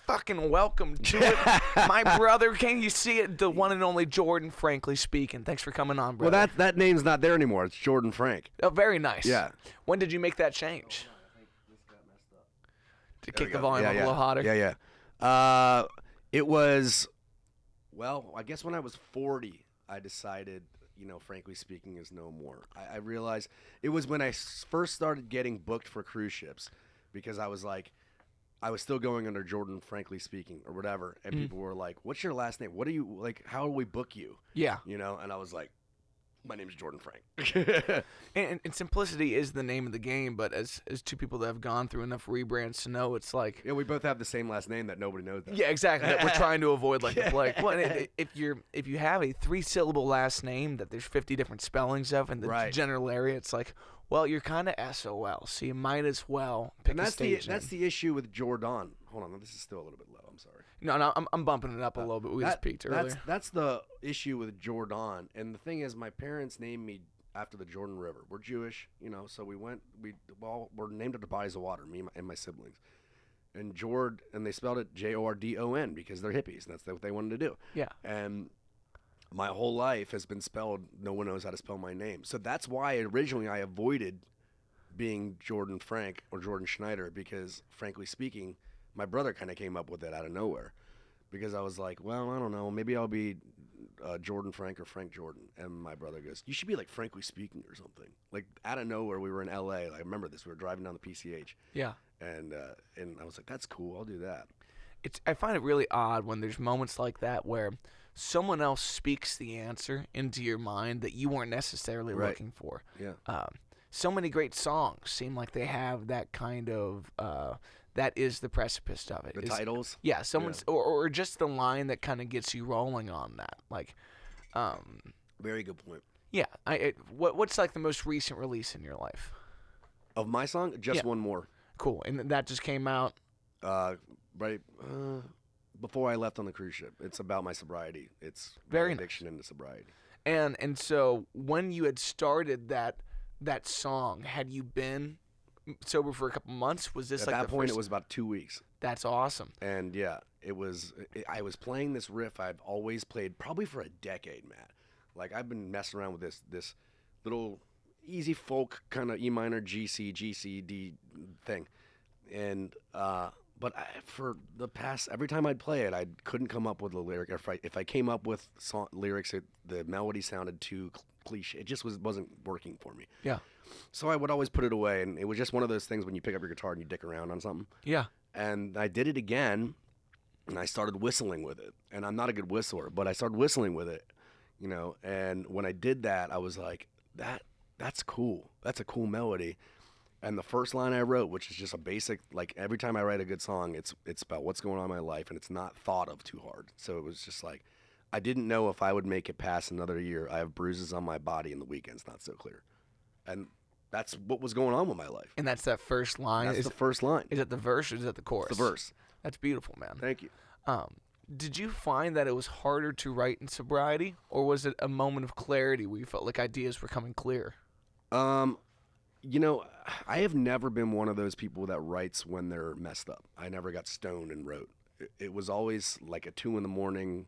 fucking welcome to it. My brother, can you see it? The one and only Jordon, frankly speaking. Thanks for coming on, brother. Well, that name's not there anymore. It's Jordon Frank. Oh, very nice. Yeah. When did you make that change? I think this got messed up. To kick the volume up a little hotter? Yeah. It was, well, I guess when I was 40, I decided, frankly speaking, is no more. I realized it was when I first started getting booked for cruise ships, because I was still going under Jordon, frankly speaking, or whatever, and people were like, "What's your last name? What do you like? How do we book you?" Yeah. And I was like, "My name is Jordon Frank." and simplicity is the name of the game, but as two people that have gone through enough rebrands to know, it's like, yeah, we both have the same last name that nobody knows that. Yeah, exactly. That we're trying to avoid like the plague. Well, if you have a 3-syllable last name that there's 50 different spellings of in the general area, it's like, well, you're kind of SOL, so you might as well pick a stage name. That's the issue with Jordon. Hold on, this is still a little bit low. I'm sorry. No, I'm bumping it up a little bit. We just peaked earlier. That's the issue with Jordon. And the thing is, my parents named me after the Jordan River. We're Jewish, so we're named after bodies of water, me and my siblings. And and they spelled it Jordon because they're hippies, and that's what they wanted to do. Yeah. And my whole life has been spelled, no one knows how to spell my name. So that's why originally I avoided being Jordon Frank or Jordan Schneider, because frankly speaking, my brother kind of came up with it out of nowhere, because I was like, well, I don't know, maybe I'll be Jordon Frank or Frank Jordan. And my brother goes, you should be like frankly speaking or something. Like out of nowhere, we were in LA. I remember this. We were driving down the PCH. Yeah. And I was like, that's cool. I'll do that. I find it really odd when there's moments like that where someone else speaks the answer into your mind that you weren't necessarily looking for. Yeah. So many great songs seem like they have that kind of that is the precipice of it. The titles? Yeah, or just the line that kind of gets you rolling on that. Like, very good point. Yeah. What's like the most recent release in your life? Of my song? Just One More. Cool. And that just came out? Right before I left on the cruise ship. It's about my sobriety. It's very addiction into sobriety. And so when you had started that song, had you been sober for a couple months? Was this at that point? It was about 2 weeks. That's awesome. And yeah, I was playing this riff I've always played probably for a decade, Matt. Like I've been messing around with this little easy folk kind of E minor GC D thing, and but for the past, every time I'd play it, I couldn't come up with a lyric. If I came up with lyrics, the melody sounded too cliche. It just wasn't working for me. Yeah. So I would always put it away, and it was just one of those things when you pick up your guitar and you dick around on something. Yeah. And I did it again, and I started whistling with it. And I'm not a good whistler, but I started whistling with it, And when I did that, I was like, that's cool. That's a cool melody. And the first line I wrote, which is just a basic, like every time I write a good song, it's about what's going on in my life, and it's not thought of too hard. So it was just like, I didn't know if I would make it past another year. I have bruises on my body, and the weekend's not so clear. And that's what was going on with my life. And that's that first line? That's the first line. Is it the verse or is it the chorus? It's the verse. That's beautiful, man. Thank you. Did you find that it was harder to write in sobriety, or was it a moment of clarity where you felt like ideas were coming clear? I have never been one of those people that writes when they're messed up. I never got stoned and wrote. It was always like a 2 a.m.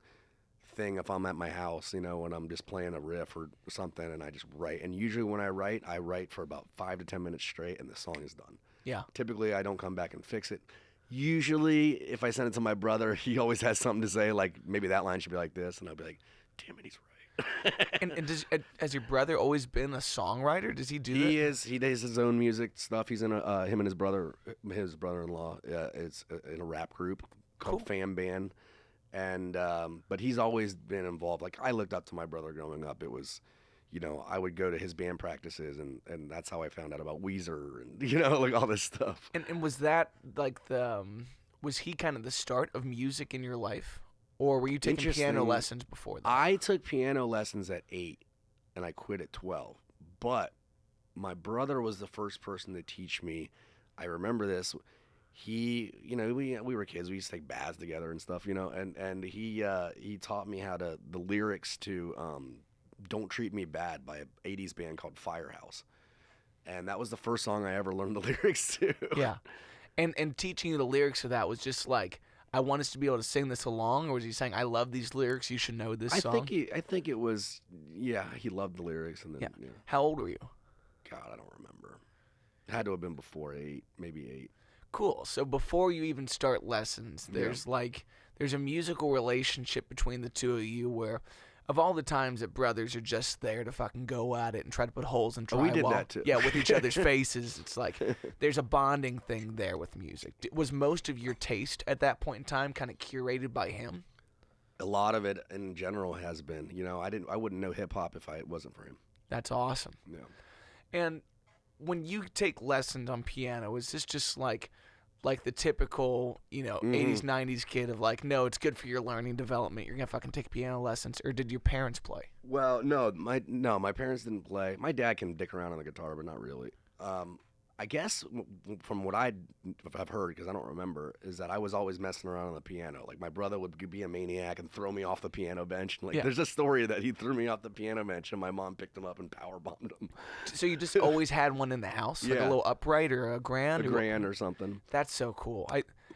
thing if I'm at my house, when I'm just playing a riff or something, and I just write. And usually when I write for about 5 to 10 minutes straight, and the song is done. Yeah. Typically, I don't come back and fix it. Usually, if I send it to my brother, he always has something to say, like maybe that line should be like this, and I'll be like, damn it, he's right. and has your brother always been a songwriter? Does he do that? He is. He does his own music stuff. He's in him and his brother-in-law. It's in a rap group called Fam Band, and but he's always been involved. Like I looked up to my brother growing up. It was, I would go to his band practices, and that's how I found out about Weezer and like all this stuff. And was that like was he kind of the start of music in your life? Or were you taking piano lessons before that? I took piano lessons at 8, and I quit at 12. But my brother was the first person to teach me. I remember this. He, we were kids. We used to take baths together and stuff, And he taught me the lyrics to "Don't Treat Me Bad" by an '80s band called Firehouse, and that was the first song I ever learned the lyrics to. Yeah, and teaching you the lyrics of that was just like, I want us to be able to sing this along, or was he saying, I love these lyrics, you should know this song? I think it was, yeah, he loved the lyrics. And then, Yeah. How old were you? God, I don't remember. It had to have been before 8, maybe 8. Cool. So before you even start lessons, there's there's a musical relationship between the two of you where, of all the times that brothers are just there to fucking go at it and try to put holes in drywall. We did that too. Yeah, with each other's faces. It's like there's a bonding thing there with music. Was most of your taste at that point in time kind of curated by him? A lot of it in general has been. You know, I wouldn't know hip hop if it wasn't for him. That's awesome. Yeah. And when you take lessons on piano, is this just like the typical, 80s, 90s kid of like, no, it's good for your learning development, you're going to fucking take piano lessons? Or did your parents play? Well, no, my parents didn't play. My dad can dick around on the guitar, but not really. I guess from what I've heard, because I don't remember, is that I was always messing around on the piano. Like, my brother would be a maniac and throw me off the piano bench. Like, there's a story that he threw me off the piano bench, and my mom picked him up and powerbombed him. So you just always had one in the house? Like a little upright or a grand? A grand or something. That's so cool.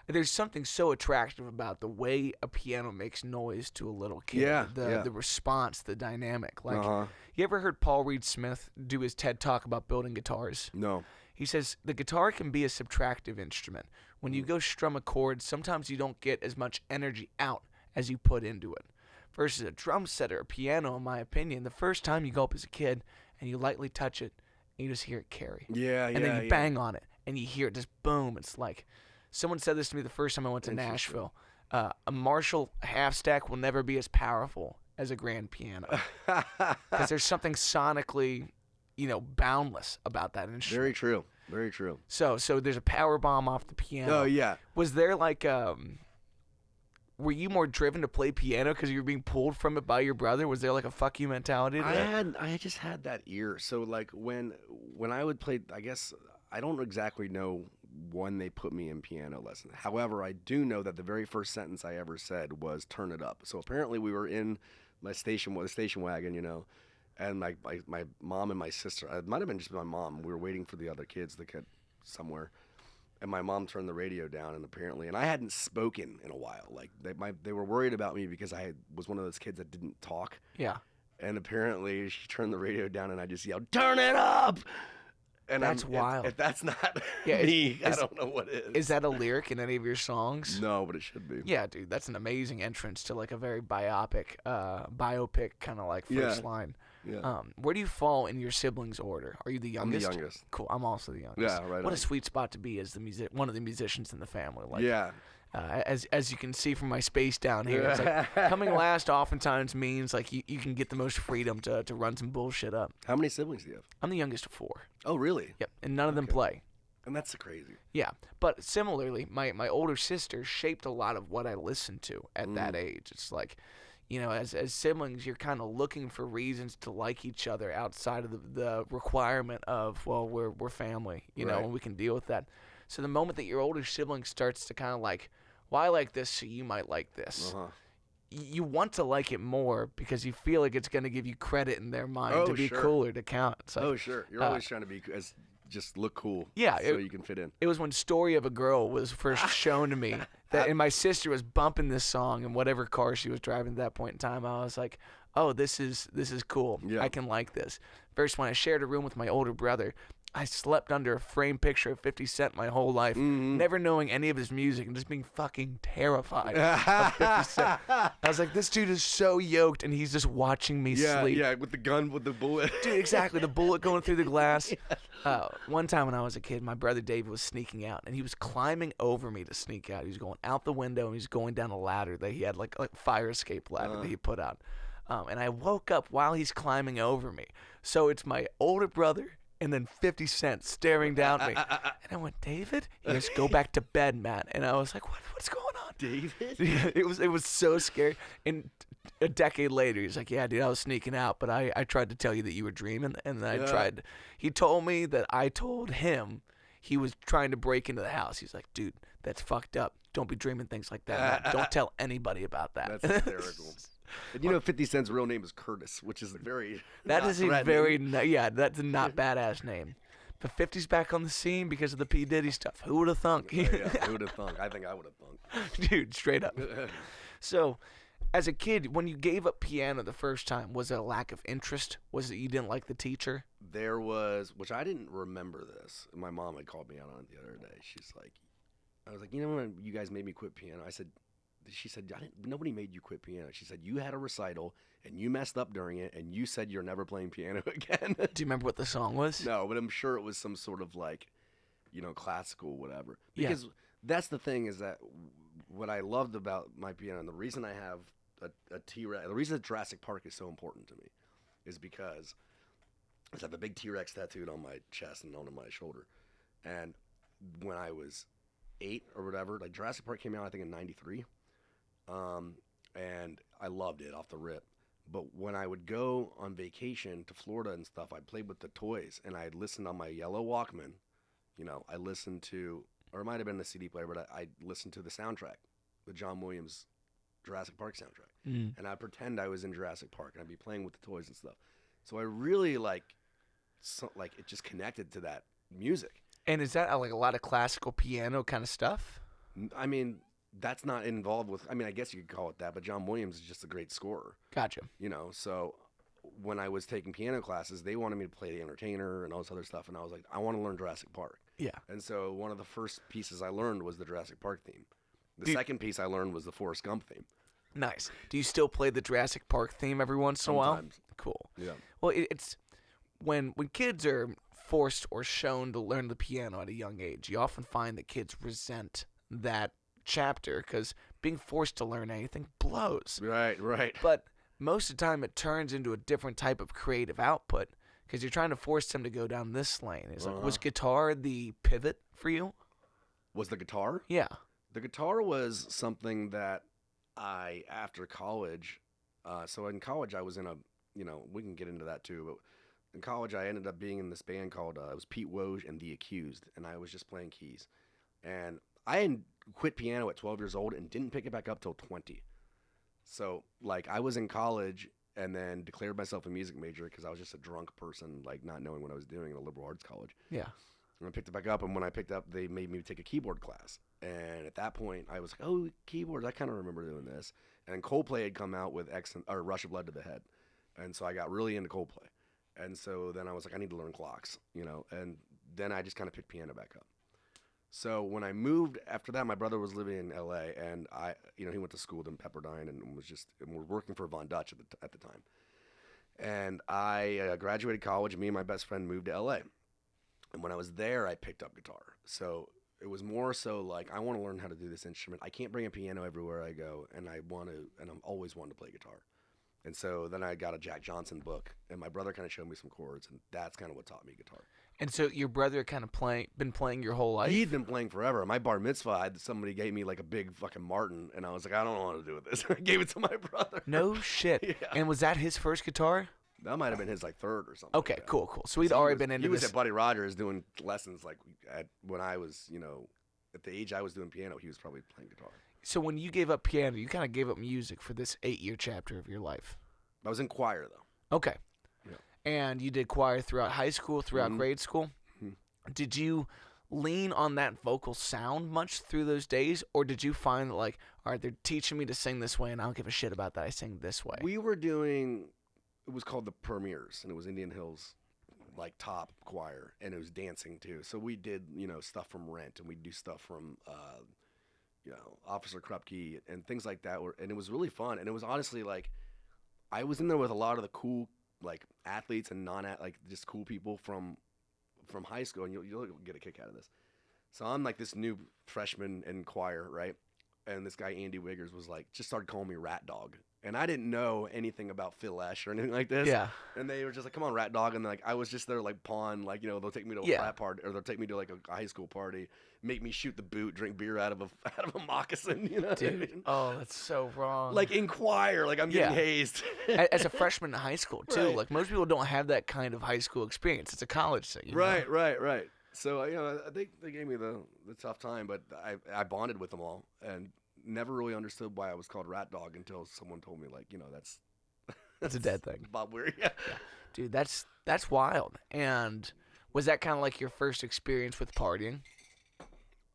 There's something so attractive about the way a piano makes noise to a little kid. Yeah, the response, the dynamic. Like, you ever heard Paul Reed Smith do his TED Talk about building guitars? No. He says the guitar can be a subtractive instrument. When you go strum a chord, sometimes you don't get as much energy out as you put into it. Versus a drum set or a piano, in my opinion, the first time you go up as a kid and you lightly touch it, and you just hear it carry. And then you bang on it, and you hear it just boom. It's like, someone said this to me the first time I went to Nashville. A Marshall half stack will never be as powerful as a grand piano. Because there's something sonically, boundless about that instrument. Very true. Very true. So there's a power bomb off the piano. Oh, yeah. Was there like, were you more driven to play piano because you were being pulled from it by your brother? Was there like a fuck you mentality to that? I just had that ear. So like when I would play, I guess, I don't exactly know when they put me in piano lessons. However, I do know that the very first sentence I ever said was "turn it up." So apparently we were in my station wagon, and my mom and my sister. It might have been just my mom. We were waiting for the other kids to get somewhere, and my mom turned the radio down. And I hadn't spoken in a while. Like they were worried about me because I was one of those kids that didn't talk. Yeah. And apparently she turned the radio down, and I just yelled, "Turn it up!" And that's wild. If that's not me, I don't know what is. Is that a lyric in any of your songs? No, but it should be. Yeah, dude, that's an amazing entrance to like a very biopic kind of like first line. Yeah. Where do you fall in your siblings' order? Are you the youngest? I'm the youngest. Cool. I'm also the youngest. Yeah, right. What a sweet spot to be as one of the musicians in the family. Like, yeah. As you can see from my space down here, it's like coming last oftentimes means like you can get the most freedom to run some bullshit up. How many siblings do you have? I'm the youngest of 4. Oh, really? Yep, and none of them play. And that's crazy. Yeah, but similarly, my older sister shaped a lot of what I listened to at that age. It's like, as siblings, you're kind of looking for reasons to like each other outside of the requirement of, well, we're family, and we can deal with that. So the moment that your older sibling starts to kind of like, well, I like this, so you might like this. You want to like it more because you feel like it's going to give you credit in their mind to be cooler, to count. It's like, sure. You're always trying to be just look cool. Yeah, so you can fit in. It was when "Story of a Girl" was first shown to me, and my sister was bumping this song in whatever car she was driving at that point in time. I was like, "Oh, this is cool. Yeah. I can like this." First, when I shared a room with my older brother, I slept under a framed picture of 50 Cent my whole life, never knowing any of his music and just being fucking terrified of 50 Cent. I was like, this dude is so yoked, and he's just watching me sleep. Yeah, with the gun, with the bullet. Dude, exactly, the bullet going through the glass. One time when I was a kid, my brother David was sneaking out, and he was climbing over me to sneak out. He was going out the window, and he was going down a ladder that he had, like a fire escape ladder that he put out. And I woke up while he's climbing over me. So it's my older brother and then 50 Cent staring down at me. And I went, David? He goes, go back to bed, Matt. And I was like, what's going on? David? It was so scary. And a decade later, he's like, yeah, dude, I was sneaking out, but I tried to tell you that you were dreaming. And then he told me that I told him he was trying to break into the house. He's like, dude, that's fucked up. Don't be dreaming things like that, Matt. Don't tell anybody about that. That's hysterical. And 50 Cent's real name is Curtis, which is very that's a not badass name. the 50s back on the scene because of the P. Diddy stuff. Who would have thunk? Yeah, who would have thunk? I think I would have thunk. Dude, straight up. So, as a kid, when you gave up piano the first time, was it a lack of interest? Was it you didn't like the teacher? There was, which I didn't remember this. My mom had called me out on it the other day. She's like, I was like, you know when you guys made me quit piano? She said, nobody made you quit piano. She said, you had a recital and you messed up during it and you said you're never playing piano again. Do you remember what the song was? No, but I'm sure it was some sort of like, classical whatever. Because that's the thing is that what I loved about my piano and the reason I have a T-Rex, the reason that Jurassic Park is so important to me is because I have a big T-Rex tattooed on my chest and on my shoulder. And when I was 8 or whatever, like Jurassic Park came out I think in 93. And I loved it off the rip. But when I would go on vacation to Florida and stuff, I played with the toys and I listened on my yellow Walkman. I listened to, or it might have been the CD player, but I listened to the soundtrack, the John Williams Jurassic Park soundtrack. And I'd pretend I was in Jurassic Park and I'd be playing with the toys and stuff. So I really it just connected to that music. And is that like a lot of classical piano kind of stuff? I mean, that's not involved with, I guess you could call it that, but John Williams is just a great scorer. Gotcha. So when I was taking piano classes, they wanted me to play The Entertainer and all this other stuff, and I was like, I want to learn Jurassic Park. Yeah. And so one of the first pieces I learned was the Jurassic Park theme. The second piece I learned was the Forrest Gump theme. Nice. Do you still play the Jurassic Park theme every once in a while? Sometimes. Cool. Yeah. Well, it's when kids are forced or shown to learn the piano at a young age, you often find that kids resent that chapter because being forced to learn anything blows. Right. But most of the time it turns into a different type of creative output because you're trying to force them to go down this lane. It's like, was guitar the pivot for you? Was the guitar? Yeah. The guitar was something that after college, so in college I was in we can get into that too, but in college I ended up being in this band called, it was Pete Woj and The Accused, and I was just playing keys. And I had quit piano at 12 years old and didn't pick it back up till 20. So, I was in college and then declared myself a music major because I was just a drunk person, not knowing what I was doing in a liberal arts college. Yeah. And I picked it back up, and when I picked up, they made me take a keyboard class. And at that point, I was like, oh, keyboards, I kind of remember doing this. And Coldplay had come out with Rush of Blood to the Head. And so I got really into Coldplay. And so then I was like, I need to learn clocks, and then I just kind of picked piano back up. So when I moved after that, my brother was living in LA, and he went to school in Pepperdine and we're working for Von Dutch at the time. And I graduated college, and me and my best friend moved to LA. And when I was there, I picked up guitar. So it was more so I want to learn how to do this instrument. I can't bring a piano everywhere I go, and I'm always wanted to play guitar. And so then I got a Jack Johnson book, and my brother kind of showed me some chords, and that's kind of what taught me guitar. And so your brother kind of been playing your whole life? He'd been playing forever. My bar mitzvah, somebody gave me a big fucking Martin, and I was like, I don't know what to do with this. I gave it to my brother. No shit. Yeah. And was that his first guitar? That might have been his third or something. Okay, cool. So he'd already been into this. He was at Buddy Rogers doing lessons when I was, at the age I was doing piano, he was probably playing guitar. So when you gave up piano, you kind of gave up music for this 8-year chapter of your life. I was in choir, though. Okay. Yeah. And you did choir throughout high school, throughout grade school? Mm-hmm. Did you lean on that vocal sound much through those days, or did you find that, all right, they're teaching me to sing this way, and I don't give a shit about that, I sing this way? We were doing, it was called the Premiers, and it was Indian Hills, top choir, and it was dancing, too. So we did, stuff from Rent, and we'd do stuff from, Officer Krupke, and things like that, and it was really fun, and it was honestly, I was in there with a lot of the cool, athletes and just cool people from high school, and you'll get a kick out of this. So I'm this new freshman in choir, right? And this guy, Andy Wiggers, was just started calling me Rat Dog. And I didn't know anything about Phil Lesh or anything like this. Yeah. And they were just come on, Rat Dog. And I was just their pawn, they'll take me to a frat party, or they'll take me to a high school party, make me shoot the boot, drink beer out of a moccasin, Dude, oh, that's so wrong. In choir, I'm getting hazed. As a freshman in high school, too. Right. Most people don't have that kind of high school experience. It's a college thing. Right. So, I think they gave me the tough time, but I bonded with them all and never really understood why I was called Rat Dog until someone told me, that's a dead thing. Bob Weir, yeah. Dude, that's wild. And Was that kind of like your first experience with partying?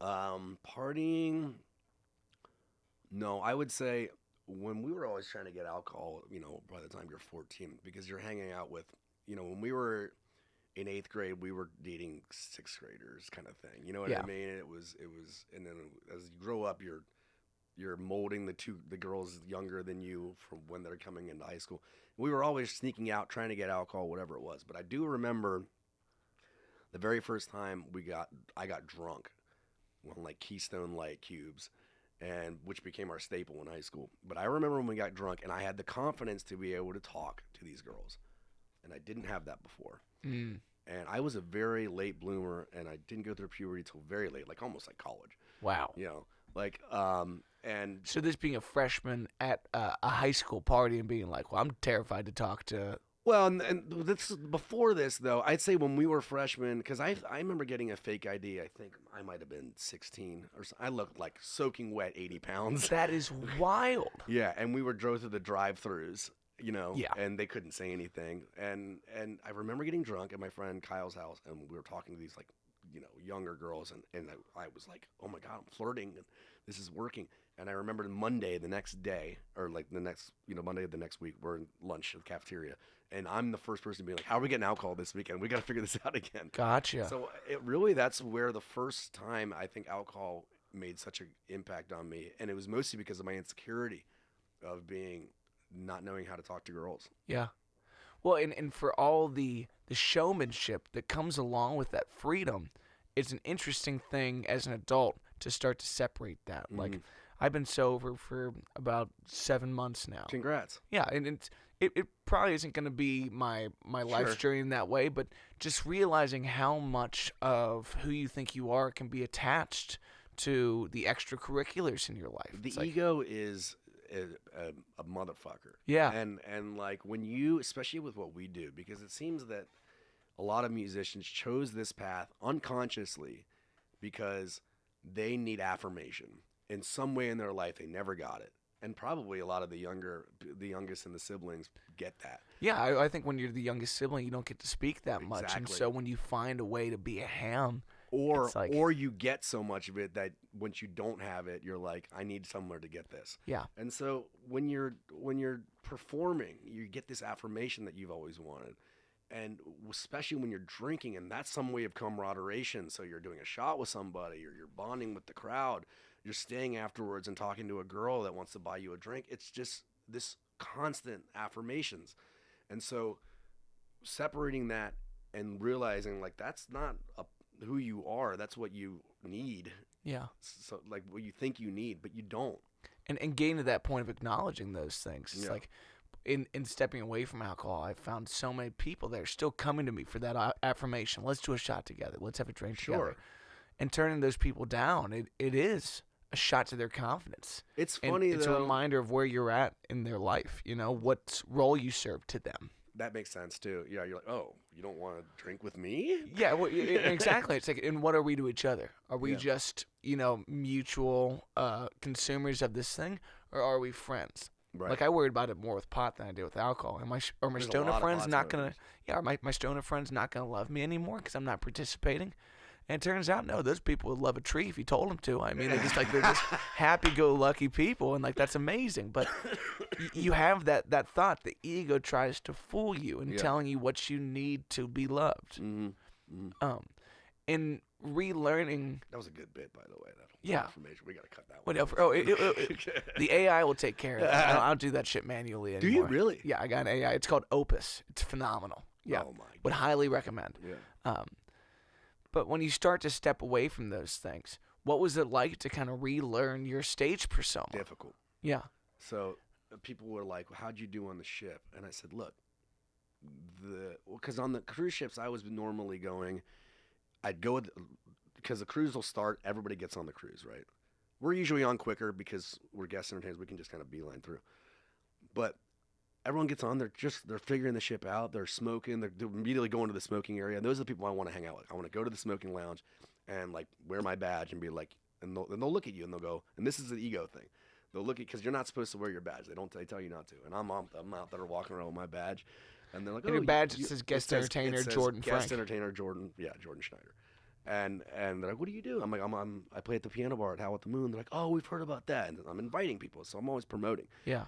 Partying, no, I would say when we were always trying to get alcohol, by the time you're 14, because you're hanging out with, when we were in 8th grade, we were dating 6th graders kind of thing. You know what I mean? It was, and then as you grow up, you're molding the girls younger than you from when they're coming into high school. We were always sneaking out, trying to get alcohol, whatever it was. But I do remember the very first time I got drunk on like Keystone Light cubes, and which became our staple in high school. But I remember when we got drunk, and I had the confidence to be able to talk to these girls, and I didn't have that before. And I was a very late bloomer, and I didn't go through puberty till very late, like almost like college. Wow. And so this being a freshman at a high school party and being like, well, I'm terrified to talk to. Well, and this before this though, I'd say when we were freshmen, because I remember getting a fake ID. I think I might have been 16 or so. I looked like soaking wet, 80 pounds. That is wild. Yeah, and we drove through the drive-throughs, Yeah. and they couldn't say anything. And I remember getting drunk at my friend Kyle's house, and we were talking to these like, younger girls, and I was like, oh my God, I'm flirting, and this is working. And I remember Monday, the next day, or like the next, Monday of the next week, we're in lunch at the cafeteria, and I'm the first person to be like, how are we getting alcohol this weekend? We got to figure this out again. Gotcha. So that's where the first time I think alcohol made such an impact on me, and it was mostly because of my insecurity of not knowing how to talk to girls. Yeah. Well, and for all the showmanship that comes along with that freedom, it's an interesting thing as an adult to start to separate that. Like, I've been sober for about 7 months now. Congrats. Yeah, and it probably isn't going to be my life's journey in that way, but just realizing how much of who you think you are can be attached to the extracurriculars in your life. The ego is a motherfucker. Yeah. And like when you, especially with what we do, because it seems that a lot of musicians chose this path unconsciously because they need affirmation in some way in their life. They never got it. And probably a lot of the youngest in the siblings get that. Yeah, I think when you're the youngest sibling, you don't get to speak that much. And so when you find a way to be a ham, or you get so much of it that once you don't have it, you're like, I need somewhere to get this. Yeah. And so when you're performing, you get this affirmation that you've always wanted. And especially when you're drinking, and that's some way of camaraderie. So you're doing a shot with somebody, or you're bonding with the crowd. You're staying afterwards and talking to a girl that wants to buy you a drink. It's just this constant affirmations. And so separating that and realizing like that's not who you are, that's what you need. Yeah. So like what you think you need, but you don't. And getting to that point of acknowledging those things. It's like in stepping away from alcohol, I found so many people that are still coming to me for that affirmation. Let's do a shot together. Let's have a drink together. And turning those people down, it is a shot to their confidence. It's funny, it's though. a reminder of where you're at in their life, what role you serve to them. That makes sense, too. Yeah, you're like, oh, you don't want to drink with me? Yeah, well, exactly. It's like, and what are we to each other? Are we just, mutual consumers of this thing, or are we friends? Right. Like, I worried about it more with pot than I did with alcohol. And my stoner friends not going to, are my stoner friends not going to love me anymore because I'm not participating? And it turns out, no, those people would love a tree if you told them to. I mean, they're just happy-go-lucky people, and like that's amazing. But you have that thought. The ego tries to fool you in telling you what you need to be loved. In relearning. That was a good bit, by the way. That information. We got to cut that one. Whatever. The AI will take care of it. I don't do that shit manually anymore. Do you really? Yeah, I got an AI. It's called Opus. It's phenomenal. Yeah, oh my God. Would highly recommend. Yeah. But when you start to step away from those things, what was it like to kind of relearn your stage persona? Difficult. Yeah. So people were like, well, how'd you do on the ship? And I said, look, because on the cruise ships I was normally going, I'd go because the cruise will start, everybody gets on the cruise, right? We're usually on quicker because we're guest entertainers, we can just kind of beeline through. But everyone gets on, they're figuring the ship out, they're smoking, they're immediately going to the smoking area, and those are the people I want to hang out with. I want to go to the smoking lounge and like wear my badge and be like, and they'll look at you and they'll go, and this is the ego thing. They'll look at, because you're not supposed to wear your badge. They tell you not to. And I'm out there walking around with my badge. And they're like, and oh, your badge says guest entertainer Jordon Frank. Guest entertainer Jordan Schneider. And they're like, what do you do? I'm like, I play at the piano bar at Howl at the Moon. They're like, oh, we've heard about that. And I'm inviting people, so I'm always promoting. Yeah.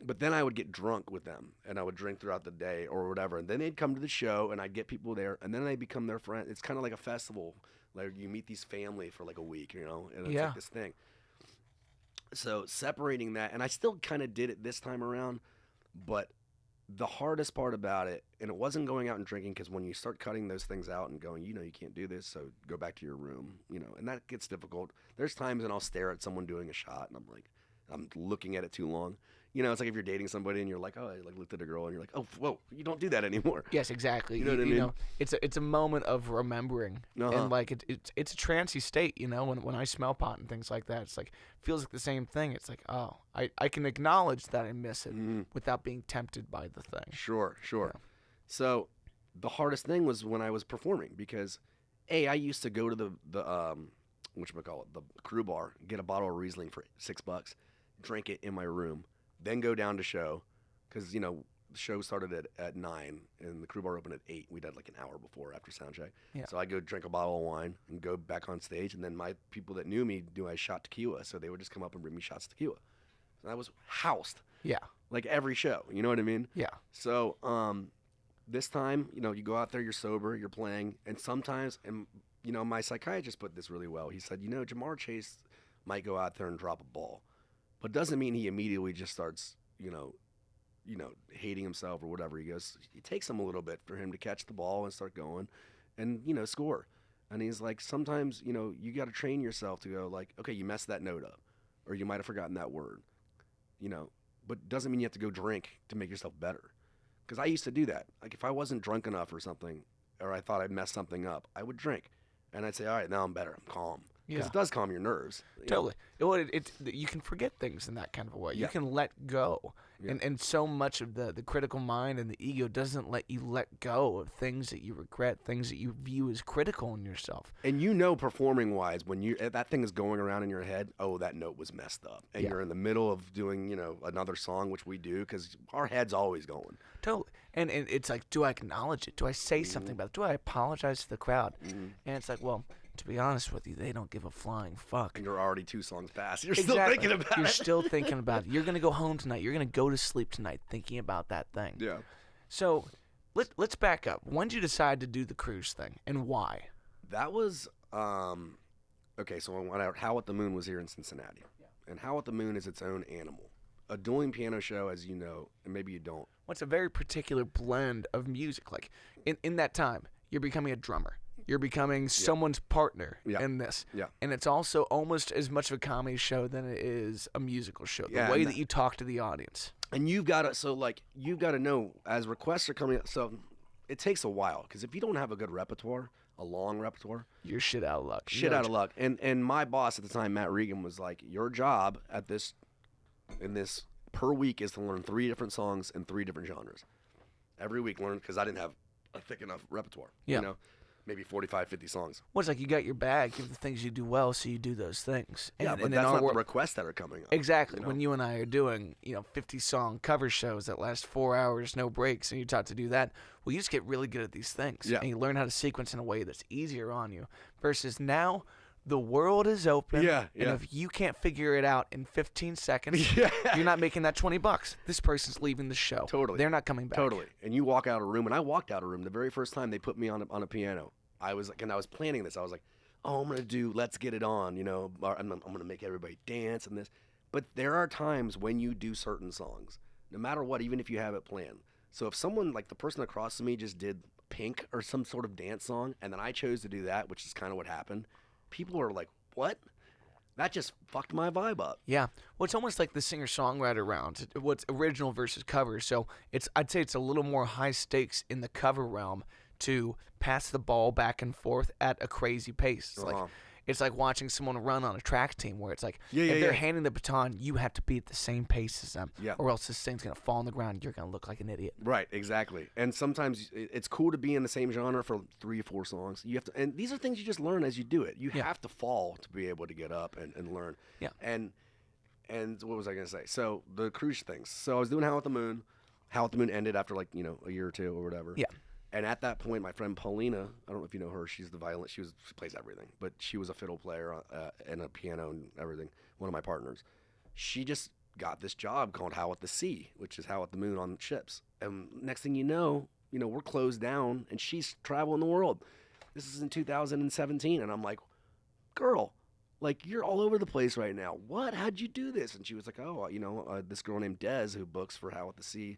But then I would get drunk with them, and I would drink throughout the day or whatever. And then they'd come to the show, and I'd get people there, and then they become their friend. It's kind of like a festival. Like you meet these family for like a week, you know, and it's like this thing. So separating that, and I still kind of did it this time around, but the hardest part about it, and it wasn't going out and drinking, because when you start cutting those things out and going, you know, you can't do this, so go back to your room, you know, and that gets difficult. There's times when I'll stare at someone doing a shot, and I'm looking at it too long. You know, it's like if you're dating somebody and you're like, oh, I like looked at a girl, and you're like, oh, whoa, you don't do that anymore. Yes, exactly. You know what I mean? Know, it's a moment of remembering, and like it's a trancey state. You know, when I smell pot and things like that, it's like feels like the same thing. It's like, oh, I can acknowledge that I miss it without being tempted by the thing. Sure. Yeah. So the hardest thing was when I was performing, because I used to go to the whatchamacallit, the crew bar, get a bottle of Riesling for $6, drink it in my room. Then go down to show, because, you know, the show started at 9, and the crew bar opened at 8. We'd had like an hour before after sound check. Yeah. So I'd go drink a bottle of wine and go back on stage, and then my people that knew me knew I shot tequila, so they would just come up and bring me shots of tequila. And I was housed. Yeah. Like every show, you know what I mean? Yeah. So this time, you know, you go out there, you're sober, you're playing, and sometimes, and you know, my psychiatrist put this really well. He said, you know, Jamar Chase might go out there and drop a ball, but doesn't mean he immediately just starts, you know, hating himself or whatever. He goes, it takes him a little bit for him to catch the ball and start going and, you know, score. And he's like, sometimes, you know, you got to train yourself to go like, okay, you messed that note up, or you might have forgotten that word, you know, but doesn't mean you have to go drink to make yourself better. Because I used to do that. Like if I wasn't drunk enough or something, or I thought I'd messed something up, I would drink. And I'd say, all right, now I'm better. I'm calm. Because it does calm your nerves. Totally. You can forget things in that kind of a way. You can let go. Yeah. And so much of the critical mind and the ego doesn't let you let go of things that you regret, things that you view as critical in yourself. And you know, performing-wise, when that thing is going around in your head, oh, that note was messed up. And you're in the middle of doing, you know, another song, which we do, because our head's always going. Totally. And it's like, do I acknowledge it? Do I say something about it? Do I apologize to the crowd? And it's like, well, to be honest with you, they don't give a flying fuck. And you're already 2 songs past. You're still thinking about it. You're still thinking about it. You're going to go home tonight. You're going to go to sleep tonight thinking about that thing. Yeah. So let's back up. When did you decide to do the cruise thing, and why? That was, okay, so when Howl at the Moon was here in Cincinnati. Yeah. And Howl at the Moon is its own animal. A dueling piano show, as you know, and maybe you don't. Well, it's a very particular blend of music. Like, in that time, you're becoming a drummer. You're becoming someone's partner in this. Yeah. And it's also almost as much of a comedy show than it is a musical show. The way that you talk to the audience. And you've got to know, as requests are coming up, so it takes a while, because if you don't have a good repertoire, a long repertoire, you're shit out of luck. Out of luck. And my boss at the time, Matt Regan, was like, your job in this per week is to learn 3 different songs in 3 different genres. Every week learn, because I didn't have a thick enough repertoire. Yeah. You know? Maybe 45, 50 songs. Well, it's like you got your bag, you have the things you do well, so you do those things. And, but that's not the requests that are coming up. Exactly. You know? When you and I are doing, 50-song cover shows that last 4 hours, no breaks, and you're taught to do that, well, you just get really good at these things. Yeah. And you learn how to sequence in a way that's easier on you. Versus now, the world is open. Yeah. And if you can't figure it out in 15 seconds, you're not making that $20. This person's leaving the show. Totally. They're not coming back. Totally. And you walk out of a room, and I walked out of a room the very first time they put me on a piano. I was like, and I was planning this. I was like, oh, I'm going to do Let's Get It On, I'm going to make everybody dance and this. But there are times when you do certain songs, no matter what, even if you have it planned. So if someone, like the person across from me, just did Pink or some sort of dance song, and then I chose to do that, which is kind of what happened, people are like, what? That just fucked my vibe up. Yeah. Well, it's almost like the singer-songwriter round. What's original versus cover. So I'd say it's a little more high stakes in the cover realm to pass the ball back and forth at a crazy pace. It's like watching someone run on a track team where it's like, if they're handing the baton, you have to be at the same pace as them, or else this thing's going to fall on the ground and you're going to look like an idiot. Right, exactly. And sometimes it's cool to be in the same genre for 3 or 4 songs. You have to, and these are things you just learn as you do it. You have to fall to be able to get up and learn. Yeah. And what was I going to say? So the cruise things. So I was doing Howl at the Moon, How at the Moon ended after like, you know, a year or two or whatever. Yeah. And at that point, my friend Paulina, I don't know if you know her, she's the violin, she plays everything, but she was a fiddle player and a piano and everything, one of my partners. She just got this job called How at the Sea, which is How at the Moon on ships. And next thing you know, we're closed down and she's traveling the world. This is in 2017, and I'm like, girl, like, you're all over the place right now. What? How'd you do this? And she was like, oh, this girl named Des who books for How at the Sea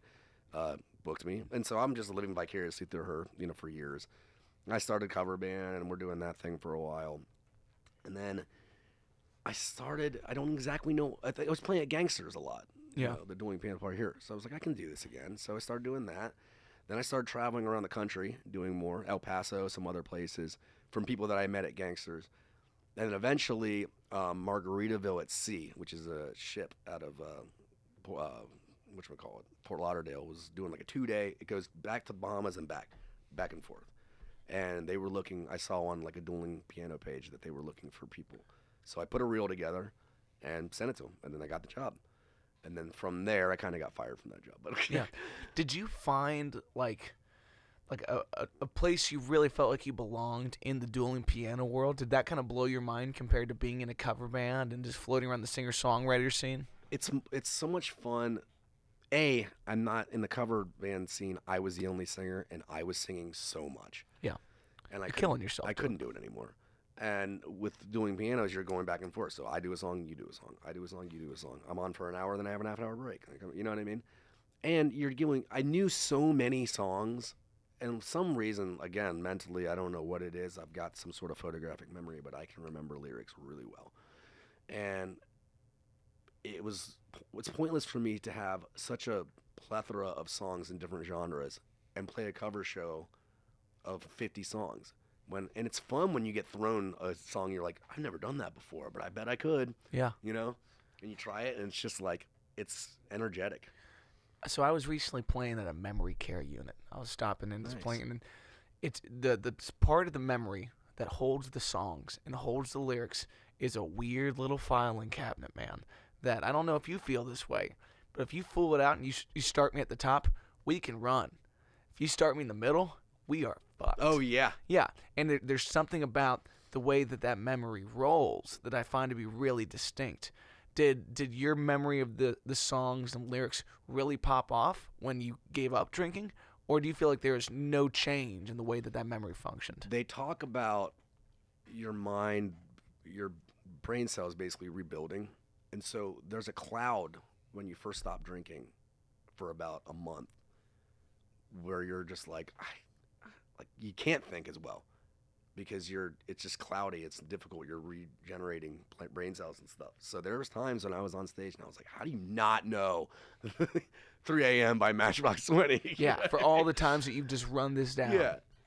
booked me. And so I'm just living vicariously through her, for years. I started cover band, and we're doing that thing for a while. And then I don't exactly know, I was playing at Gangsters a lot. Yeah. The dueling piano part here. So I was like, I can do this again. So I started doing that. Then I started traveling around the country, doing more, El Paso, some other places, from people that I met at Gangsters. And then eventually, Margaritaville at Sea, which is a ship out of, Port Lauderdale, was doing like a 2-day. It goes back to Bahamas and back and forth. And they were looking, I saw on like a dueling piano page that they were looking for people. So I put a reel together and sent it to them, and then I got the job. And then from there, I kind of got fired from that job. But yeah. Did you find like a place you really felt like you belonged in the dueling piano world? Did that kind of blow your mind compared to being in a cover band and just floating around the singer-songwriter scene? It's so much fun. I'm not in the cover band scene. I was the only singer, and I was singing so much. Yeah. And You're killing yourself. I couldn't do it anymore. And with doing pianos, you're going back and forth. So I do a song, you do a song. I do a song, you do a song. I'm on for an hour, then I have an half-hour break. You know what I mean? And I knew so many songs, and for some reason, again, mentally, I don't know what it is. I've got some sort of photographic memory, but I can remember lyrics really well. And it's pointless for me to have such a plethora of songs in different genres and play a cover show of 50 songs. And it's fun when you get thrown a song you're like, I've never done that before, but I bet I could. Yeah. And you try it, and it's just like, it's energetic. So I was recently playing at a memory care unit. I was stopping and just playing, and it's the part of the memory that holds the songs and holds the lyrics is a weird little filing cabinet, man. That I don't know if you feel this way, but if you fool it out and you start me at the top, we can run. If you start me in the middle, we are fucked. Oh, yeah. Yeah, and there's something about the way that memory rolls that I find to be really distinct. Did your memory of the songs and lyrics really pop off when you gave up drinking? Or do you feel like there is no change in the way that memory functioned? They talk about your mind, your brain cells basically rebuilding. And so there's a cloud when you first stop drinking for about a month where you're just like you can't think as well because it's just cloudy. It's difficult. You're regenerating brain cells and stuff. So there was times when I was on stage and I was like, how do you not know 3 a.m. by Matchbox 20? Yeah, for all the times that you've just run this down.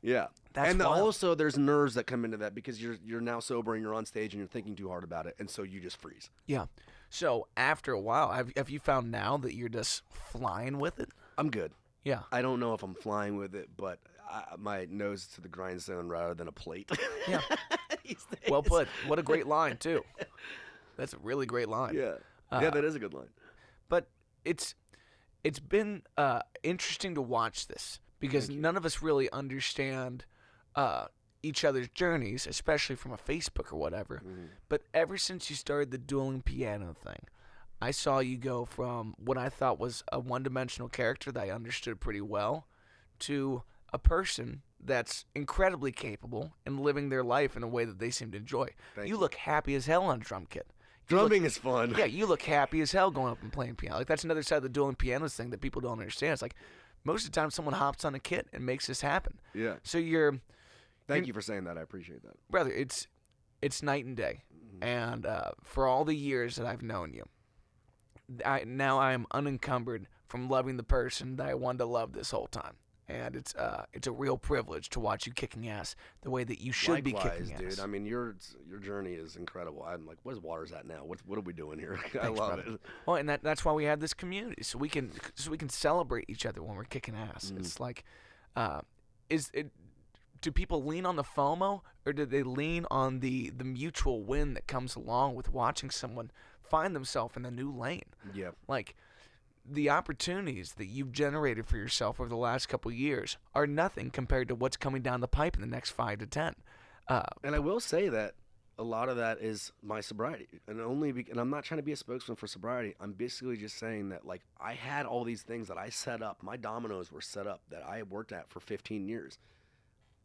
Yeah. That's wild. Also there's nerves that come into that because you're now sober and you're on stage and you're thinking too hard about it, and so you just freeze. Yeah. So after a while, have you found now that you're just flying with it? I'm good. Yeah. I don't know if I'm flying with it, but my nose is to the grindstone rather than a plate. Yeah. Well put. What a great line too. That's a really great line. Yeah. That is a good line. But it's been interesting to watch this because none of us really understand each other's journeys, especially from a Facebook or whatever. Mm-hmm. But ever since you started the dueling piano thing, I saw you go from what I thought was a one-dimensional character that I understood pretty well to a person that's incredibly capable and living their life in a way that they seem to enjoy. You look happy as hell on a drum kit. Drumming is fun. Yeah, you look happy as hell going up and playing piano. Like, that's another side of the dueling pianos thing that people don't understand. It's like most of the time someone hops on a kit and makes this happen. Yeah. So Thank you for saying that. I appreciate that. Brother, it's night and day. Mm-hmm. And for all the years that I've known you, now I am unencumbered from loving the person that I wanted to love this whole time. And it's a real privilege to watch you kicking ass the way that you should be kicking ass. Dude. I mean, your journey is incredible. I'm like, where's Waters at now? What are we doing here? Thanks, I love brother. it. Well, and that's why we have this community, so we can celebrate each other when we're kicking ass. Mm. It's like, do people lean on the FOMO, or do they lean on the mutual win that comes along with watching someone find themselves in a new lane? Yeah. Like, the opportunities that you've generated for yourself over the last couple of years are nothing compared to what's coming down the pipe in the next 5 to 10. And I will say that a lot of that is my sobriety, and and I'm not trying to be a spokesman for sobriety. I'm basically just saying that, like, I had all these things that I set up. My dominoes were set up that I worked at for 15 years,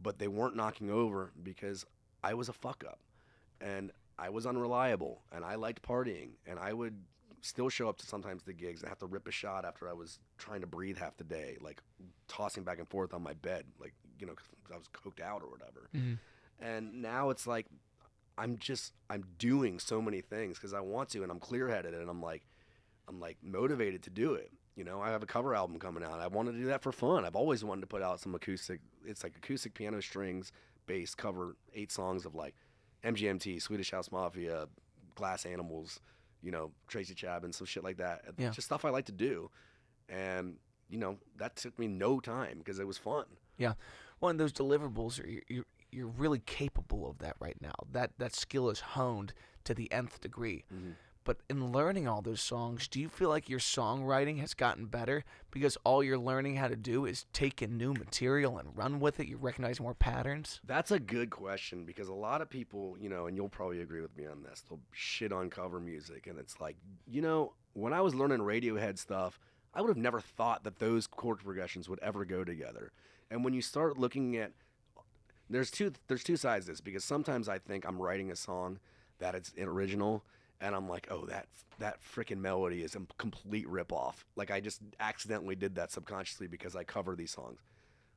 but they weren't knocking over because I was a fuck up, and I was unreliable, and I liked partying, and I would still show up to sometimes the gigs and have to rip a shot after I was trying to breathe half the day, like tossing back and forth on my bed, like, you know, 'cause I was coked out or whatever. Mm-hmm. And now it's like, I'm doing so many things because I want to, and I'm clear-headed, and I'm like motivated to do it. You know, I have a cover album coming out. I want to do that for fun. I've always wanted to put out some acoustic. It's like acoustic piano, strings, bass, cover 8 songs of like MGMT, Swedish House Mafia, Glass Animals, you know, Tracy Chapman, some shit like that. Yeah. Just stuff I like to do, and you know, that took me no time because it was fun. Yeah, well, and those deliverables are you're really capable of that right now. That skill is honed to the nth degree. Mm-hmm. But in learning all those songs, do you feel like your songwriting has gotten better because all you're learning how to do is take in new material and run with it? You recognize more patterns? That's a good question because a lot of people, you know, and you'll probably agree with me on this, they'll shit on cover music. And it's like, you know, when I was learning Radiohead stuff, I would have never thought that those chord progressions would ever go together. And when you start looking at, there's two sides to this, because sometimes I think I'm writing a song that it's original, and I'm like, oh, that freaking melody is a complete ripoff. Like, I just accidentally did that subconsciously because I cover these songs.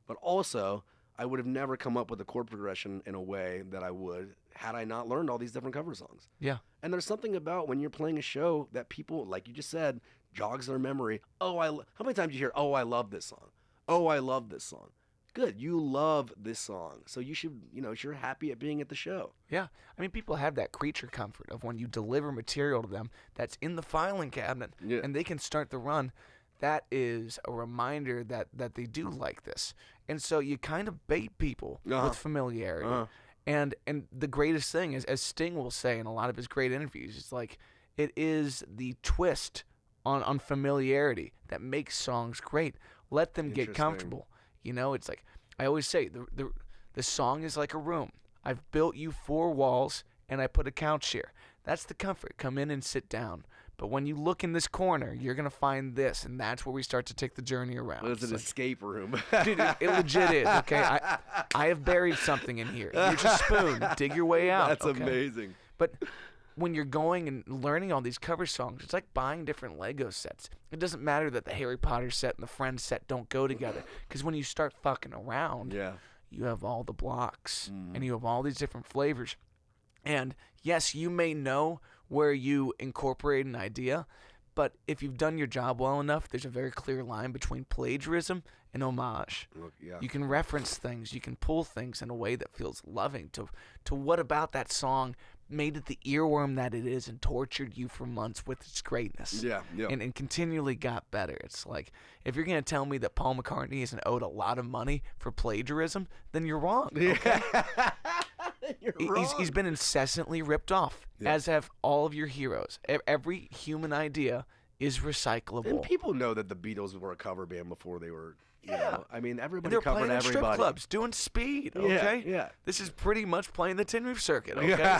But also, I would have never come up with a chord progression in a way that I would had I not learned all these different cover songs. Yeah. And there's something about when you're playing a show that people, like you just said, jogs their memory. Oh, how many times do you hear, oh, I love this song. Oh, I love this song. Good. You love this song. So you should, you know, you're happy at being at the show. Yeah. I mean, people have that creature comfort of when you deliver material to them that's in the filing cabinet and they can start the run. That is a reminder that they do like this. And so you kind of bait people with familiarity. And the greatest thing is, as Sting will say in a lot of his great interviews, it's like, it is the twist on familiarity that makes songs great. Let them get comfortable. You know, it's like, I always say, the song is like a room. I've built you 4 walls, and I put a couch here. That's the comfort. Come in and sit down. But when you look in this corner, you're going to find this, and that's where we start to take the journey around. Well, it's an escape room. Dude, it legit is, okay? I have buried something in here. Here's a spoon. Dig your way out. That's amazing. But when you're going and learning all these cover songs, it's like buying different Lego sets. It doesn't matter that the Harry Potter set and the Friends set don't go together, because when you start fucking around, you have all the blocks, and you have all these different flavors. And yes, you may know where you incorporate an idea, but if you've done your job well enough, there's a very clear line between plagiarism and homage. You can reference things, you can pull things in a way that feels loving to what about that song made it the earworm that it is and tortured you for months with its greatness. And continually got better. It's like, if you're going to tell me that Paul McCartney isn't owed a lot of money for plagiarism, then you're wrong. Okay? He's been incessantly ripped off, as have all of your heroes. Every human idea is recyclable. And people know that the Beatles were a cover band before they were, you know. I mean, everybody covered everybody. They're playing strip clubs, doing speed, okay? Yeah. This is pretty much playing the Tin Roof Circuit, okay?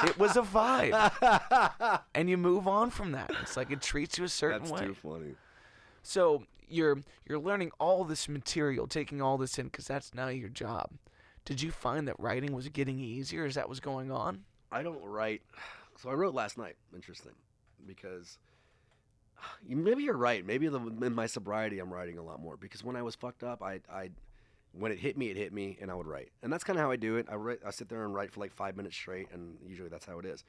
It was a vibe. And you move on from that. It's like it treats you a certain way. That's too funny. So you're learning all this material, taking all this in, because that's now your job. Did you find that writing was getting easier as that was going on? I don't write. So I wrote last night. Interesting. Because maybe you're right. Maybe in my sobriety I'm writing a lot more. Because when I was fucked up, when it hit me, and I would write. And that's kind of how I do it. I sit there and write for like 5 minutes straight, and usually that's how it is.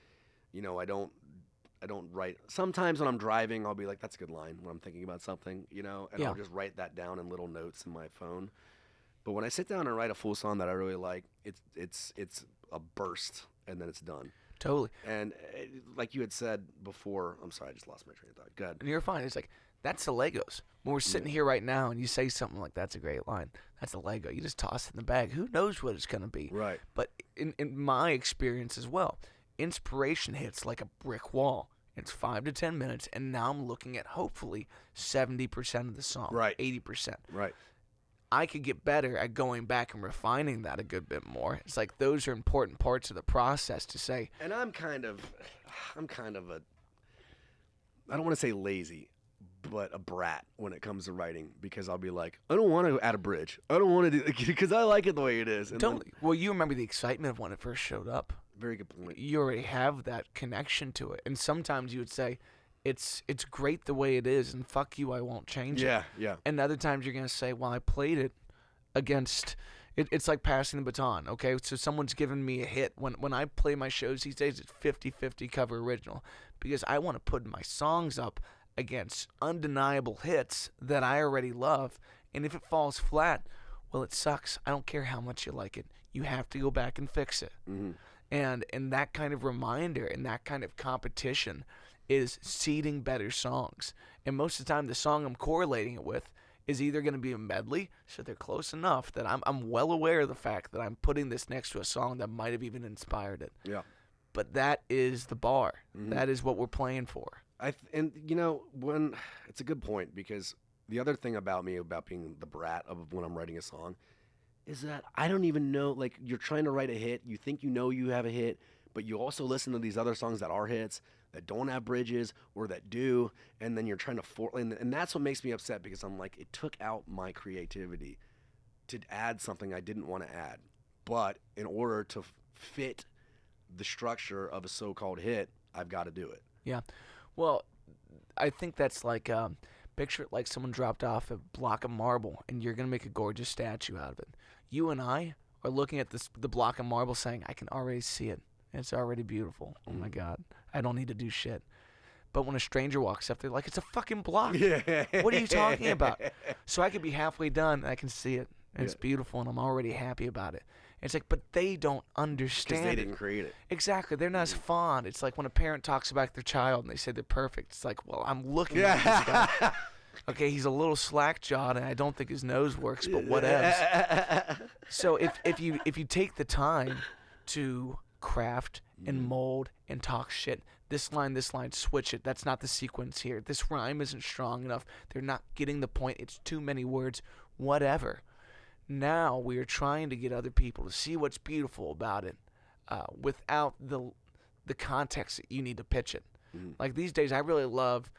You know, I don't write. Sometimes when I'm driving, I'll be like, that's a good line when I'm thinking about something, you know, and I'll just write that down in little notes in my phone. But when I sit down and write a full song that I really like, it's a burst, and then it's done. Totally. And like you had said before, I'm sorry, I just lost my train of thought. Go ahead. And you're fine. It's like, that's the Legos. When we're sitting here right now and you say something like, that's a great line, that's a Lego. You just toss it in the bag. Who knows what it's going to be? Right. But in my experience as well, inspiration hits like a brick wall. It's 5 to 10 minutes, and now I'm looking at hopefully 70% of the song, right, 80%. Right. I could get better at going back and refining that a good bit more. It's like those are important parts of the process to say. And I'm kind of a, I don't want to say lazy, but a brat when it comes to writing, because I'll be like, I don't want to add a bridge. I don't want to do, because I like it the way it is. And well, you remember the excitement of when it first showed up. Very good point. You already have that connection to it. And sometimes you would say, it's great the way it is, and fuck you, I won't change it. Yeah. And other times you're going to say, well, I played it against, it's like passing the baton, okay? So someone's giving me a hit. When I play my shows these days, it's 50-50 cover original, because I want to put my songs up against undeniable hits that I already love. And if it falls flat, well, it sucks. I don't care how much you like it. You have to go back and fix it. Mm-hmm. And that kind of reminder and that kind of competition is seeding better songs. And most of the time, the song I'm correlating it with is either going to be a medley, so they're close enough that I'm well aware of the fact that I'm putting this next to a song that might have even inspired it. Yeah. But that is the bar. Mm-hmm. That is what we're playing for. And you know, when it's a good point, because the other thing about me about being the brat of when I'm writing a song is that I don't even know, like, you're trying to write a hit, you think you know you have a hit, but you also listen to these other songs that are hits that don't have bridges or that do, and then you're trying to and that's what makes me upset, because I'm like, it took out my creativity to add something I didn't want to add. But in order to fit the structure of a so-called hit, I've got to do it. Yeah. Well, I think that's like, picture it like someone dropped off a block of marble and you're going to make a gorgeous statue out of it. You and I are looking at the block of marble saying, I can already see it. It's already beautiful. Oh my God. I don't need to do shit. But when a stranger walks up, they're like, it's a fucking block. Yeah. What are you talking about? So I could be halfway done and I can see it. And it's beautiful and I'm already happy about it. And it's like, but they don't understand. Because they didn't create it. Exactly. They're not as fond. It's like when a parent talks about their child and they say they're perfect. It's like, well, I'm looking at this guy. Okay, he's a little slack-jawed and I don't think his nose works, but whatevs. So if you take the time to craft and mold and talk shit, this line, switch it. That's not the sequence here. This rhyme isn't strong enough. They're not getting the point. It's too many words. Whatever. Now we are trying to get other people to see what's beautiful about it without the context that you need to pitch it. Mm. Like these days, I really love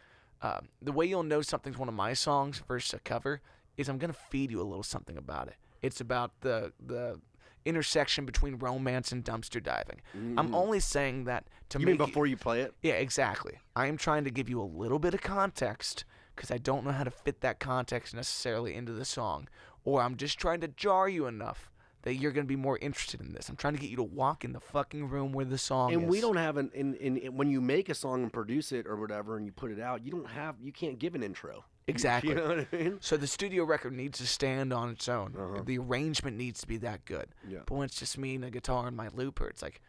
the way you'll know something's one of my songs versus a cover is I'm going to feed you a little something about it. It's about the intersection between romance and dumpster diving. Mm. I'm only saying that to You mean before you play it? Yeah, exactly. I am trying to give you a little bit of context because I don't know how to fit that context necessarily into the song. Or I'm just trying to jar you enough that you're going to be more interested in this. I'm trying to get you to walk in the fucking room where the song is. And we don't have when you make a song and produce it or whatever and you put it out, you can't give an intro. Exactly. You know what I mean? So the studio record needs to stand on its own. Uh-huh. The arrangement needs to be that good. Yeah. But when it's just me and a guitar and my looper, it's like,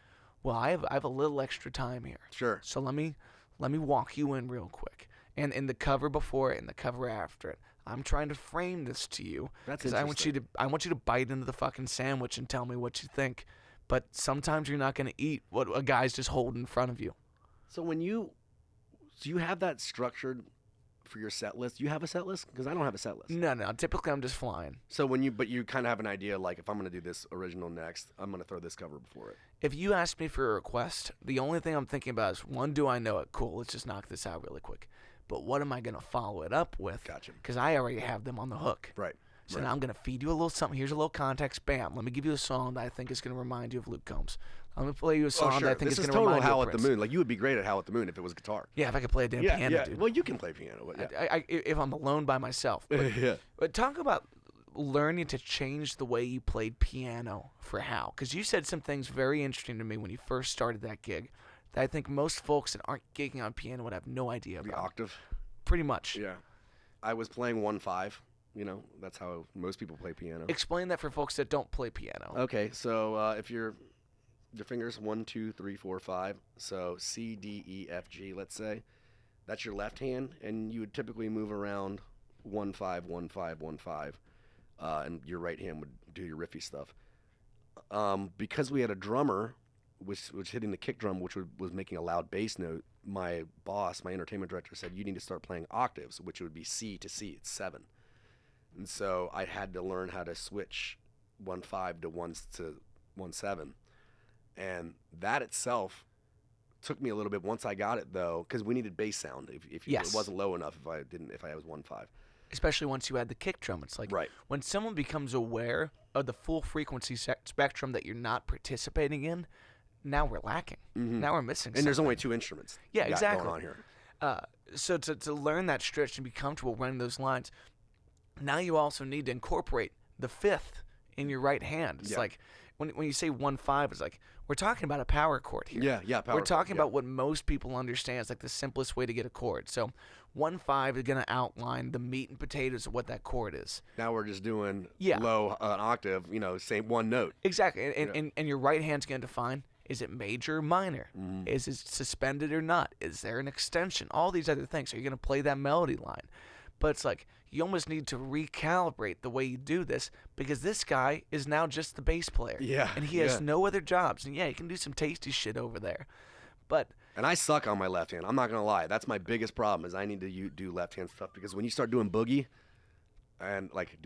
well, I have a little extra time here. Sure. So let me walk you in real quick. And in the cover before it and the cover after it, I'm trying to frame this to you. That's interesting. I want you to bite into the fucking sandwich and tell me what you think. But sometimes you're not going to eat what a guy's just holding in front of you. So you have that structured for your set list? You have a set list? Because I don't have a set list. No. Typically, I'm just flying. So but you kind of have an idea, like, if I'm going to do this original next, I'm going to throw this cover before it. If you ask me for a request, the only thing I'm thinking about is, one, do I know it? Cool, let's just knock this out really quick. But what am I going to follow it up with? Gotcha. Because I already have them on the hook. Right. So now I'm going to feed you a little something. Here's a little context. Bam. Let me give you a song that I think is going to remind you of Luke Combs. I'm going to play you a song that I think is going to remind you of This is total Howl at Prince. the Moon. Like, you would be great at Howl at the Moon if it was guitar. Yeah, if I could play a damn piano, dude. Well, you can play piano. But yeah. If I'm alone by myself. But, yeah. But talk about learning to change the way you played piano for Howl. Because you said some things very interesting to me when you first started that gig that I think most folks that aren't gigging on piano would have no idea about. The octave? Pretty much. Yeah. I was playing 1/5. You know, that's how most people play piano. Explain that for folks that don't play piano. Okay, so if your fingers 1, 2, 3, 4, 5, so C, D, E, F, G, let's say, that's your left hand, and you would typically move around 1/5, 1/5, 1/5, and your right hand would do your riffy stuff. Because we had a drummer which was hitting the kick drum, which was making a loud bass note, my boss, my entertainment director, said you need to start playing octaves, which would be C to C. It's 7, and so I had to learn how to switch 1/5 to 1/7, and that itself took me a little bit. Once I got it though, because we needed bass sound. If Yes. It wasn't low enough if I was 1/5. Especially once you add the kick drum. It's like when someone becomes aware of the full frequency spectrum that you're not participating in, now we're lacking. Now we're missing something. And there's only 2 instruments. Yeah, exactly. Going on here. So to learn that stretch and be comfortable running those lines, now you also need to incorporate the 5th in your right hand. It's like when you say 1/5, it's like we're talking about a power chord here. Yeah, power We're talking chord, about what most people understand. It's like the simplest way to get a chord. So 1/5 is going to outline the meat and potatoes of what that chord is. Now we're just doing low an octave, same one note. Exactly. And your right hand's going to define, is it major or minor? Is it suspended or not? Is there an extension? All these other things. Are you going to play that melody line? But it's like you almost need to recalibrate the way you do this because this guy is now just the bass player. Yeah. And he has no other jobs. And he can do some tasty shit over there. And I suck on my left hand. I'm not going to lie. That's my biggest problem is I need to do left hand stuff because when you start doing boogie and like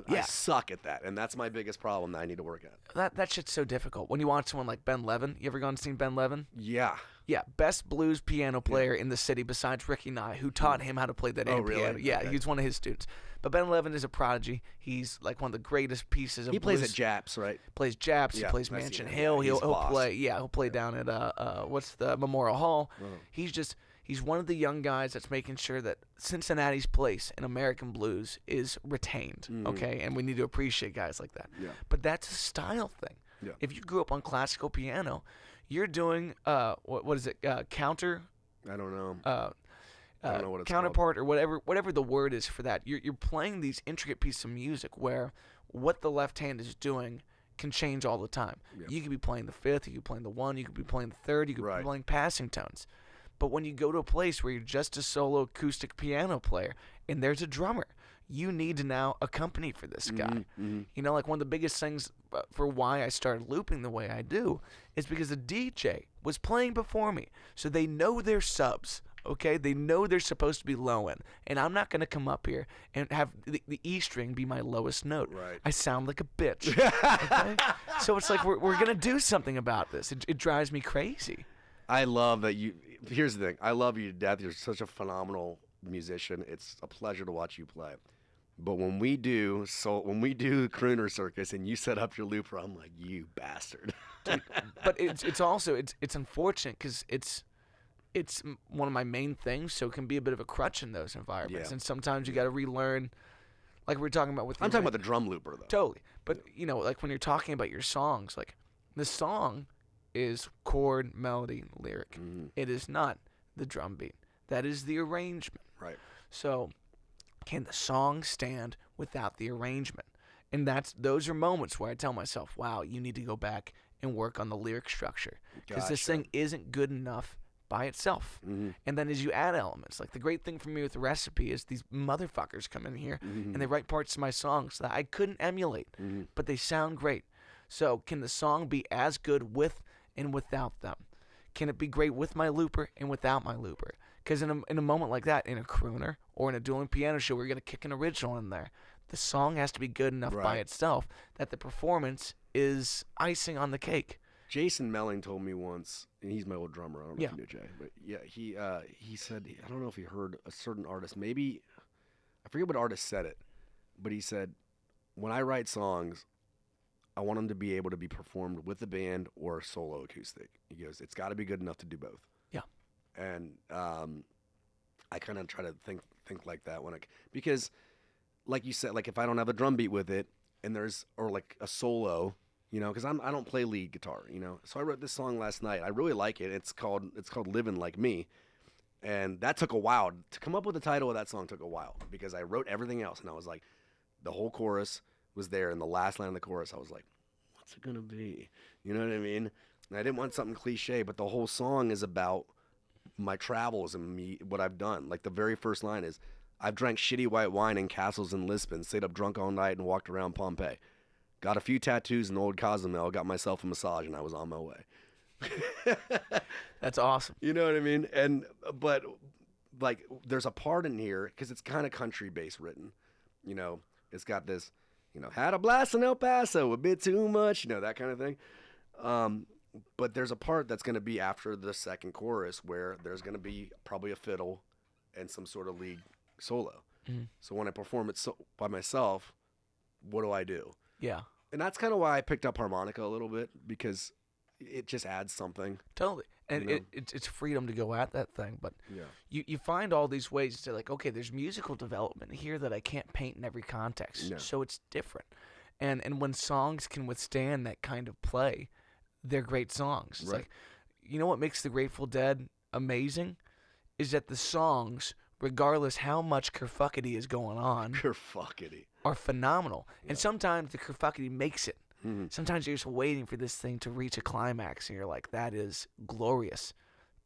I suck at that. And that's my biggest problem that I need to work at. That shit's so difficult. When you watch someone like Ben Levin, you ever gone and seen Ben Levin? Yeah. Yeah, best blues piano player in the city besides Ricky Nye, who taught him how to play that piano. Really? Yeah, Okay. he's one of his students. But Ben Levin is a prodigy. He's like one of the greatest pieces of He blues. plays at Japs, right? Plays Japs. Yeah, he plays I see Mansion him. Hill. Yeah, he's He'll boss. play. Yeah, he'll play down at what's the Memorial Hall. He's one of the young guys that's making sure that Cincinnati's place in American blues is retained. Okay, and we need to appreciate guys like that. Yeah. But that's a style thing. Yeah. If you grew up on classical piano, you're doing what is it? Counter. I don't know. I don't know what it's counterpart or whatever the word is for that. You're playing these intricate pieces of music where what the left hand is doing can change all the time. Yeah. You could be playing the 5th, you could be playing the 1, you could be playing the 3rd, you could be playing passing tones. But when you go to a place where you're just a solo acoustic piano player and there's a drummer, you need to now accompany for this guy. Like one of the biggest things for why I started looping the way I do is because the DJ was playing before me. So they know their subs, okay? They know they're supposed to be low end. And I'm not going to come up here and have the E string be my lowest note. Right. I sound like a bitch, okay? So it's like we're going to do something about this. It drives me crazy. I love that you. Here's the thing. I love you to death. You're such a phenomenal musician. It's a pleasure to watch you play. But when we do Crooner Circus and you set up your looper, I'm like, you bastard. But it's also unfortunate because it's one of my main things, so it can be a bit of a crutch in those environments. Yeah. And sometimes you got to relearn, like we were talking about with. I'm talking about the drum looper though. Totally, but like when you're talking about your songs, like the song is chord, melody, lyric. It is not the drum beat. That is the arrangement. Right. So, can the song stand without the arrangement? And those are moments where I tell myself, wow, you need to go back and work on the lyric structure. Because this thing isn't good enough by itself. And then as you add elements, like the great thing for me with the recipe is these motherfuckers come in here and they write parts of my songs that I couldn't emulate, but they sound great. So can the song be as good with and without them? Can it be great with my looper and without my looper? Because in a moment like that, in a crooner or in a dueling piano show, we're going to kick an original in there. The song has to be good enough by itself that the performance is icing on the cake. Jason Melling told me once, and he's my old drummer. I don't know if you know Jay, but he said, I don't know if he heard a certain artist, maybe, I forget what artist said it, but he said, when I write songs, I want them to be able to be performed with the band or solo acoustic. He goes, it's got to be good enough to do both. Yeah. And I kind of try to think like that because like you said, like if I don't have a drum beat with it and or like a solo, because I don't play lead guitar, So I wrote this song last night. I really like it. It's called Living Like Me. And that took a while. To come up with the title of that song took a while because I wrote everything else and I was like, the whole chorus was there, and the last line of the chorus, I was like, what's it gonna be? You know what I mean? And I didn't want something cliche, but the whole song is about my travels and me, what I've done. Like the very first line is, I've drank shitty white wine in castles in Lisbon, stayed up drunk all night and walked around Pompeii. Got a few tattoos in old Cozumel, got myself a massage, and I was on my way. That's awesome. You know what I mean? But like, there's a part in here because it's kind of country based written. You know, it's got this, had a blast in El Paso, a bit too much, that kind of thing. But there's a part that's going to be after the second chorus where there's going to be probably a fiddle and some sort of lead solo. Mm. So when I perform it by myself, what do I do? Yeah. And that's kind of why I picked up harmonica a little bit, because it just adds something. Totally. And it's freedom to go at that thing. But you find all these ways to, like, okay, there's musical development here that I can't paint in every context. No. So it's different. And when songs can withstand that kind of play, they're great songs. It's like, you know what makes the Grateful Dead amazing? Is that the songs, regardless how much kerfuckety is going on, are phenomenal. Yeah. And sometimes the kerfuckety makes it. Mm-hmm. Sometimes you're just waiting for this thing to reach a climax, and you're like, that is glorious.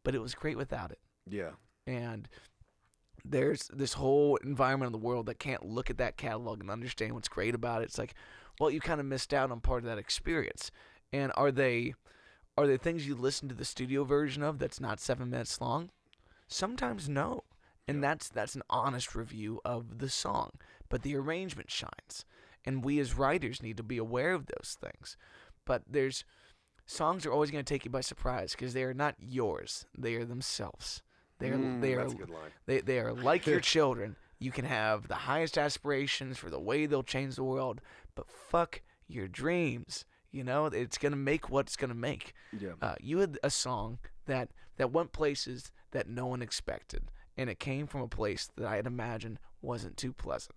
But it was great without it. Yeah. And there's this whole environment in the world that can't look at that catalog and understand what's great about it. It's like, well, you kind of missed out on part of that experience. And are they things you listen to the studio version of that's not 7 minutes long? Sometimes no. And that's an honest review of the song. But the arrangement shines. And we as writers need to be aware of those things. But songs are always going to take you by surprise because they are not yours. They are themselves. That's a good line. They are like your children. You can have the highest aspirations for the way they'll change the world, but fuck your dreams. It's going to make what it's going to make. Yeah. You had a song that went places that no one expected, and it came from a place that I had imagined wasn't too pleasant.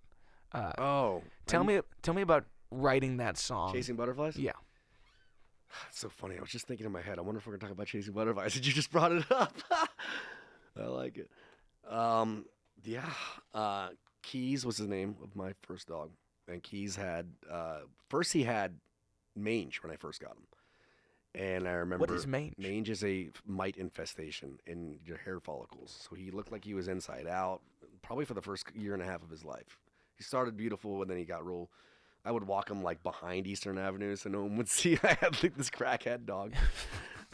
Tell me about writing that song. Chasing Butterflies? Yeah. It's so funny. I was just thinking in my head, I wonder if we're going to talk about Chasing Butterflies. Did you just brought it up? I like it. Keys was the name of my first dog. And Keys had, first he had mange when I first got him. And I remember. What is mange? Mange is a mite infestation in your hair follicles. So he looked like he was inside out, probably for the first year and a half of his life. He started beautiful, and then he got real. I would walk him like behind Eastern Avenue so no one would see I had like this crackhead dog.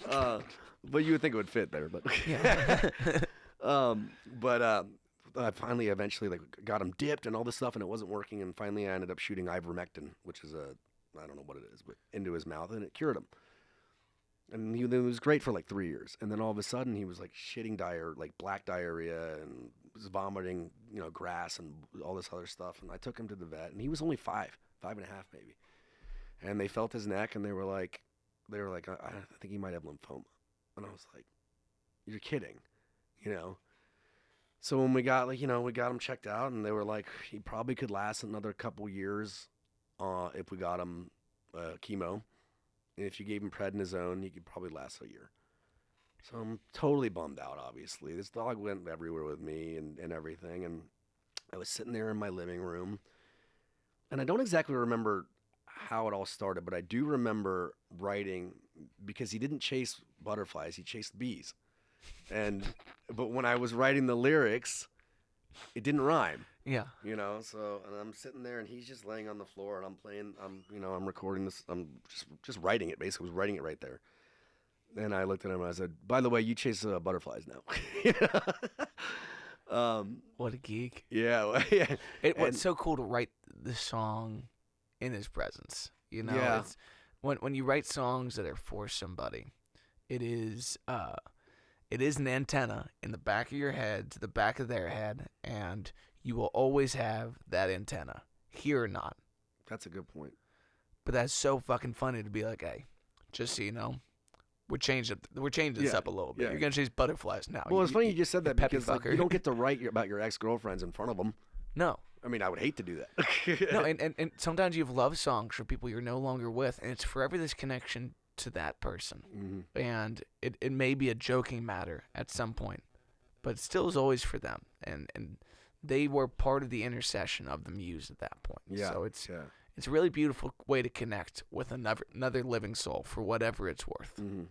But you would think it would fit there. But yeah. I finally eventually like got him dipped and all this stuff, and it wasn't working. And finally I ended up shooting ivermectin, which is I don't know what it is, but into his mouth, and it cured him. And it was great for like 3 years. And then all of a sudden he was like shitting black diarrhea, and was vomiting, grass and all this other stuff. And I took him to the vet, and he was only 5.5 maybe. And they felt his neck, and they were like, I think he might have lymphoma. And I was like, you're kidding, So when we got we got him checked out, and they were like, he probably could last another couple years, if we got him chemo. And if you gave him prednisone, he could probably last a year. So I'm totally bummed out, obviously. This dog went everywhere with me and everything. And I was sitting there in my living room. And I don't exactly remember how it all started, but I do remember writing, because he didn't chase butterflies, he chased bees. But when I was writing the lyrics, it didn't rhyme. Yeah. So, and I'm sitting there, and he's just laying on the floor, and I'm playing, I'm recording this, I'm just writing it, basically. I was writing it right there. And I looked at him, and I said, by the way, you chase butterflies now. What a geek. Yeah. What's so cool to write the song in his presence, Yeah. It's, when you write songs that are for somebody, it is an antenna in the back of your head to the back of their head, and you will always have that antenna, here or not. That's a good point. But that's so fucking funny to be like, hey, just so you know, we're changing this up a little bit. Yeah. You're gonna chase butterflies now. Well, it's funny you just said that, because you don't get to write about your ex-girlfriends in front of them. No. I mean, I would hate to do that. No, and sometimes you have love songs for people you're no longer with, and it's forever this connection to that person. Mm-hmm. And it may be a joking matter at some point, but it still is always for them. And they were part of the intercession of the muse at that point. Yeah. So it's a really beautiful way to connect with another living soul for whatever it's worth. Mm-hmm.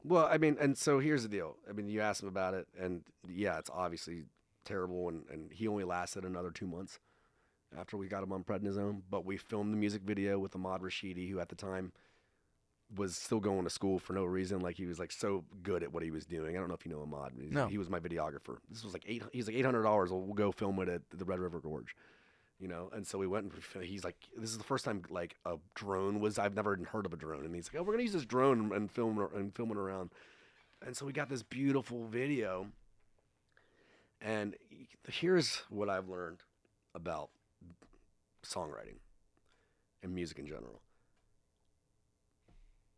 Well, I mean, and so here's the deal. I mean, you asked him about it, and yeah, it's obviously terrible, and he only lasted another 2 months after we got him on prednisone. But we filmed the music video with Ahmad Rashidi, who at the time, was still going to school for no reason. Like he was like so good at what he was doing. I don't know if you know Ahmad. No. He was my videographer. This was like he's like $800. We'll go film it at the Red River Gorge, you know. And so we went. And he's like, this is the first time like a drone was. I've never even heard of a drone. And he's like, oh, we're gonna use this drone and film it around. And so we got this beautiful video. And here's what I've learned about songwriting and music in general.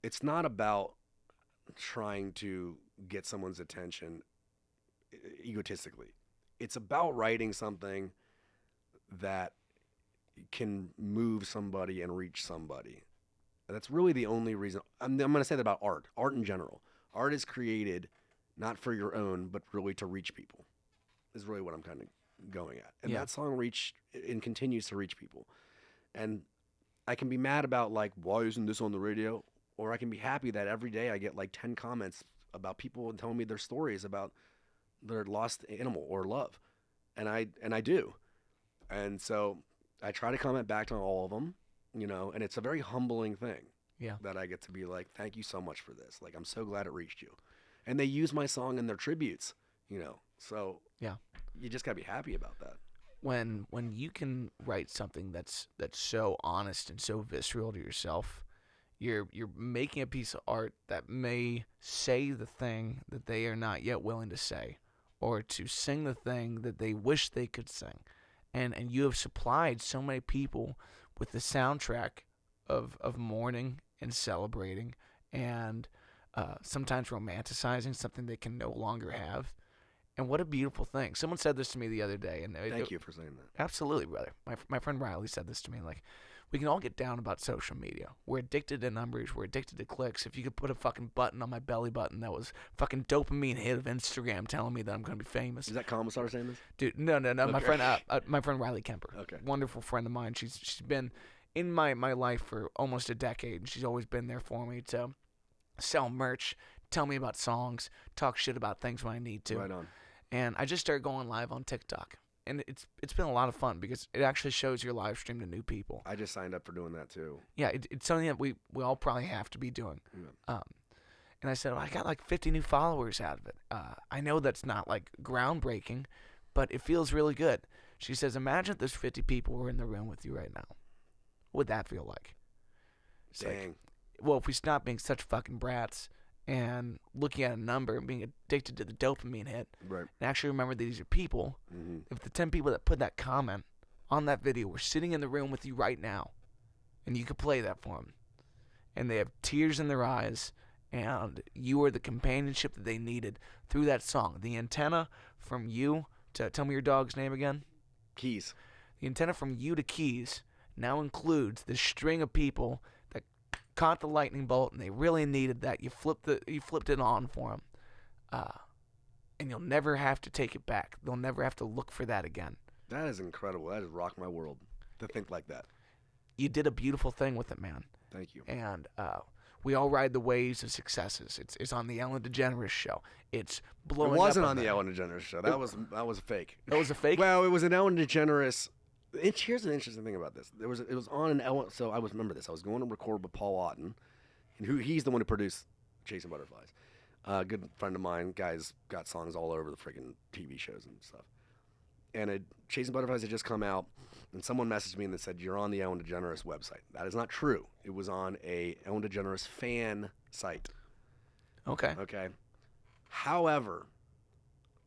It's not about trying to get someone's attention egotistically. It's about writing something that can move somebody and reach somebody. That's really the only reason. I'm going to say that about art in general. Art is created not for your own, but really to reach people, is really what I'm kind of going at. And that song reached and continues to reach people. And I can be mad about, like, why isn't this on the radio? Or I can be happy that every day I get like 10 comments about people telling me their stories about their lost animal or love. And I do. And so I try to comment back to all of them, you know, and it's a very humbling thing. Yeah. That I get to be like, thank you so much for this. Like, I'm so glad it reached you. And they use my song in their tributes, you know. So yeah, you just gotta be happy about that. When you can write something that's so honest and so visceral to yourself, you're making a piece of art that may say the thing that they are not yet willing to say, or to sing the thing that they wish they could sing. And you have supplied so many people with the soundtrack of mourning and celebrating and sometimes romanticizing something they can no longer have. And what a beautiful thing. Someone said this to me the other day. And Thank you for saying that. Absolutely, brother. My friend Riley said this to me. Like, we can all get down about social media. We're addicted to numbers. We're addicted to clicks. If you could put a fucking button on my belly button that was fucking dopamine hit of Instagram telling me that I'm going to be famous. Is that Commissar saying this? Dude, no. Okay. My friend Riley Kemper. Okay. Wonderful friend of mine. She's been in my life for almost a decade. And she's always been there for me to sell merch, tell me about songs, talk shit about things when I need to. Right on. And I just started going live on TikTok. And it's been a lot of fun because it actually shows your live stream to new people. I just signed up for doing that too. Yeah, it's something that we all probably have to be doing. Yeah. And I said, well, I got like 50 new followers out of it. I know that's not like groundbreaking, but it feels really good. She says, imagine if there's 50 people who are in the room with you right now. What would that feel like? It's Dang. Like, well, if we stop being such fucking brats and looking at a number and being addicted to the dopamine hit, right, and actually remember that these are people. Mm-hmm. If the 10 people that put that comment on that video were sitting in the room with you right now, and you could play that for them, and they have tears in their eyes, and you are the companionship that they needed through that song. The antenna from you to, tell me your dog's name again? Keys. The antenna from you to Keys now includes this string of people that caught the lightning bolt, and they really needed that. You flipped it on for them, and you'll never have to take it back. They'll never have to look for that again. That is incredible. That has rocked my world to think like that. You did a beautiful thing with it, man. Thank you. And we all ride the waves of successes. It's on the Ellen DeGeneres show. It's blowing up. It wasn't on the Ellen DeGeneres show. That was fake. That was a fake? Well, it was an Ellen DeGeneres. Here's an interesting thing about this. It was on an Ellen. So I remember this. I was going to record with Paul Otten, and he's the one who produced Chasing Butterflies. Good friend of mine. Guy's got songs all over the freaking TV shows and stuff. And Chasing Butterflies had just come out, and someone messaged me and they said, you're on the Ellen DeGeneres website. That is not true. It was on a Ellen DeGeneres fan site. Okay. However,